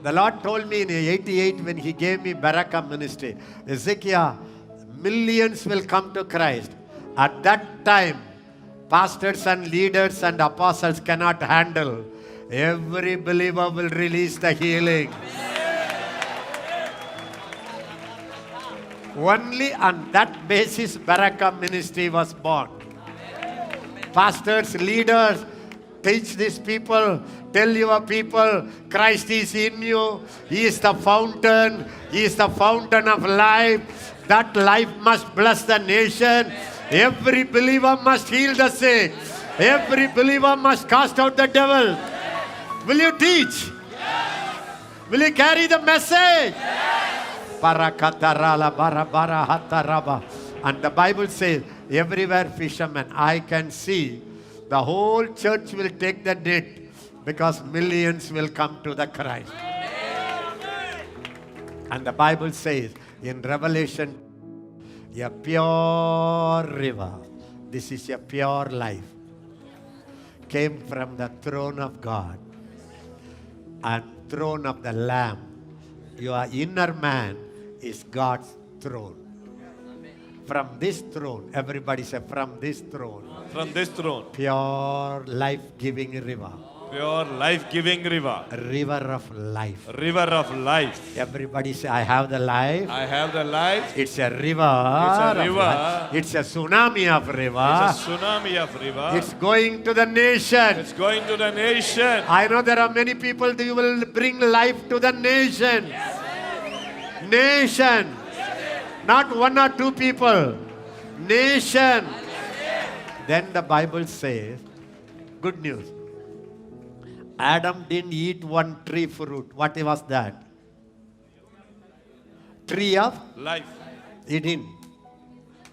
Speaker 1: The Lord told me in 88 when He gave me Baraka ministry, Ezekiel, millions will come to Christ. At that time, pastors and leaders and apostles cannot handle. Every believer will release the healing. Only on that basis, Baraka ministry was born. Pastors, leaders, teach these people, tell your people, Christ is in you. He is the fountain. He is the fountain of life. That life must bless the nation. Every believer must heal the sick. Every believer must cast out the devil. Will you teach? Will you carry the message? Parakatarala barabara hataraba. And the Bible says, everywhere fishermen, I can see the whole church will take the net because millions will come to the Christ. And the Bible says in Revelation, a pure river, this is a pure life, came from the throne of God and throne of the Lamb. Your inner man is God's throne. From this throne, everybody say, from this throne.
Speaker 2: From this throne,
Speaker 1: Pure life-giving river.
Speaker 2: pure life-giving river.
Speaker 1: River of life.
Speaker 2: River of life.
Speaker 1: Everybody say, I have the life.
Speaker 2: I have the life.
Speaker 1: It's a river.
Speaker 2: It's a
Speaker 1: of
Speaker 2: river.
Speaker 1: life. It's a tsunami of river.
Speaker 2: It's a tsunami of river.
Speaker 1: It's going to the nation.
Speaker 2: It's going to the nation.
Speaker 1: I know there are many people that you will bring life to the nation. Nation. Not one or two people. Nation. Then the Bible says, good news. Adam didn't eat one tree fruit. What was that? Tree of
Speaker 2: Life.
Speaker 1: He didn't.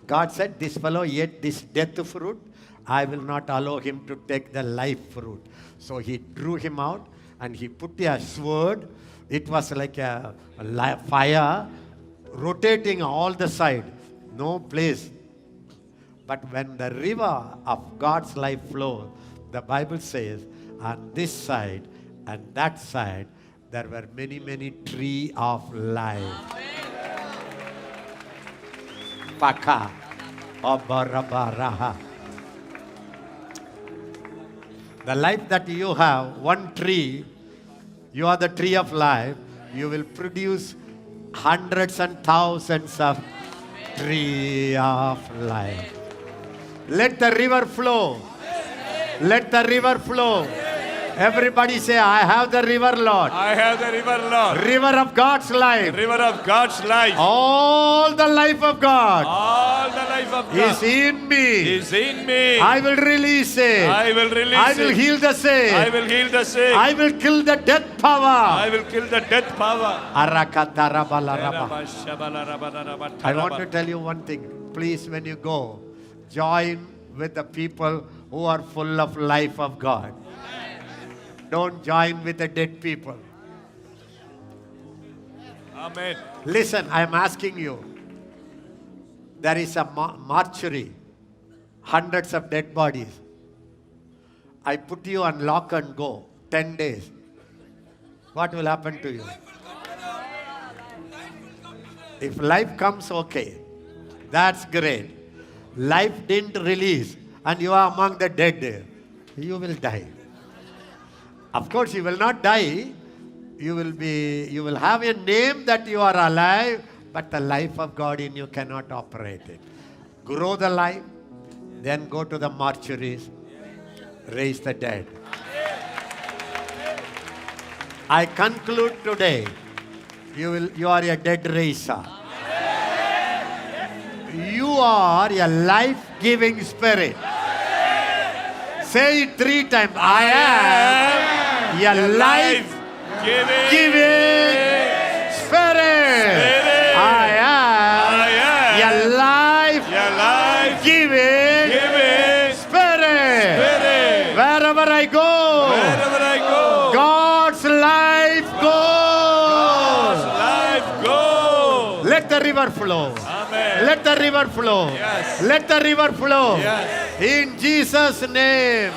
Speaker 1: God said, this fellow ate this death fruit. I will not allow him to take the life fruit. So he drew him out and he put a sword. It was like a fire rotating all the side. No place. But when the river of God's life flows, the Bible says, on this side and that side, there were many trees of life. Paka. Abarabaraha. The life that you have, one tree, you are the tree of life, you will produce hundreds and thousands of tree of life. Let the river flow. Let the river flow. Everybody say, I have the river, Lord.
Speaker 2: I have the river, Lord.
Speaker 1: River of God's life.
Speaker 2: River of God's life.
Speaker 1: All the life of God
Speaker 2: All the life of
Speaker 1: is
Speaker 2: God
Speaker 1: in me.
Speaker 2: is in me.
Speaker 1: I will release it.
Speaker 2: I will release
Speaker 1: I will
Speaker 2: it.
Speaker 1: heal the sick.
Speaker 2: I will heal the sick.
Speaker 1: I will kill the death power.
Speaker 2: I will kill the death power.
Speaker 1: Arakatarabalaraba. I want to tell you one thing. Please, when you go, join with the people who are full of life of God. Don't join with the dead people.
Speaker 2: Amen.
Speaker 1: Listen, I am asking you. There is a mortuary, hundreds of dead bodies. I put you on lock and go, 10 days. What will happen to you? If life comes, okay. That's great. Life didn't release and you are among the dead. You will die. Of course, you will not die. You will have a name that you are alive, but the life of God in you cannot operate it. Grow the life, then go to the mortuaries, raise the dead. I conclude today, you are a dead raiser. You are a life-giving spirit. Say it 3 times. I am a life-giving spirit. I am a life-giving spirit. Wherever I go, God's life goes. Let the river flow.
Speaker 2: Amen.
Speaker 1: Let the river flow.
Speaker 2: Yes.
Speaker 1: Let the river flow.
Speaker 2: Yes.
Speaker 1: In Jesus' name.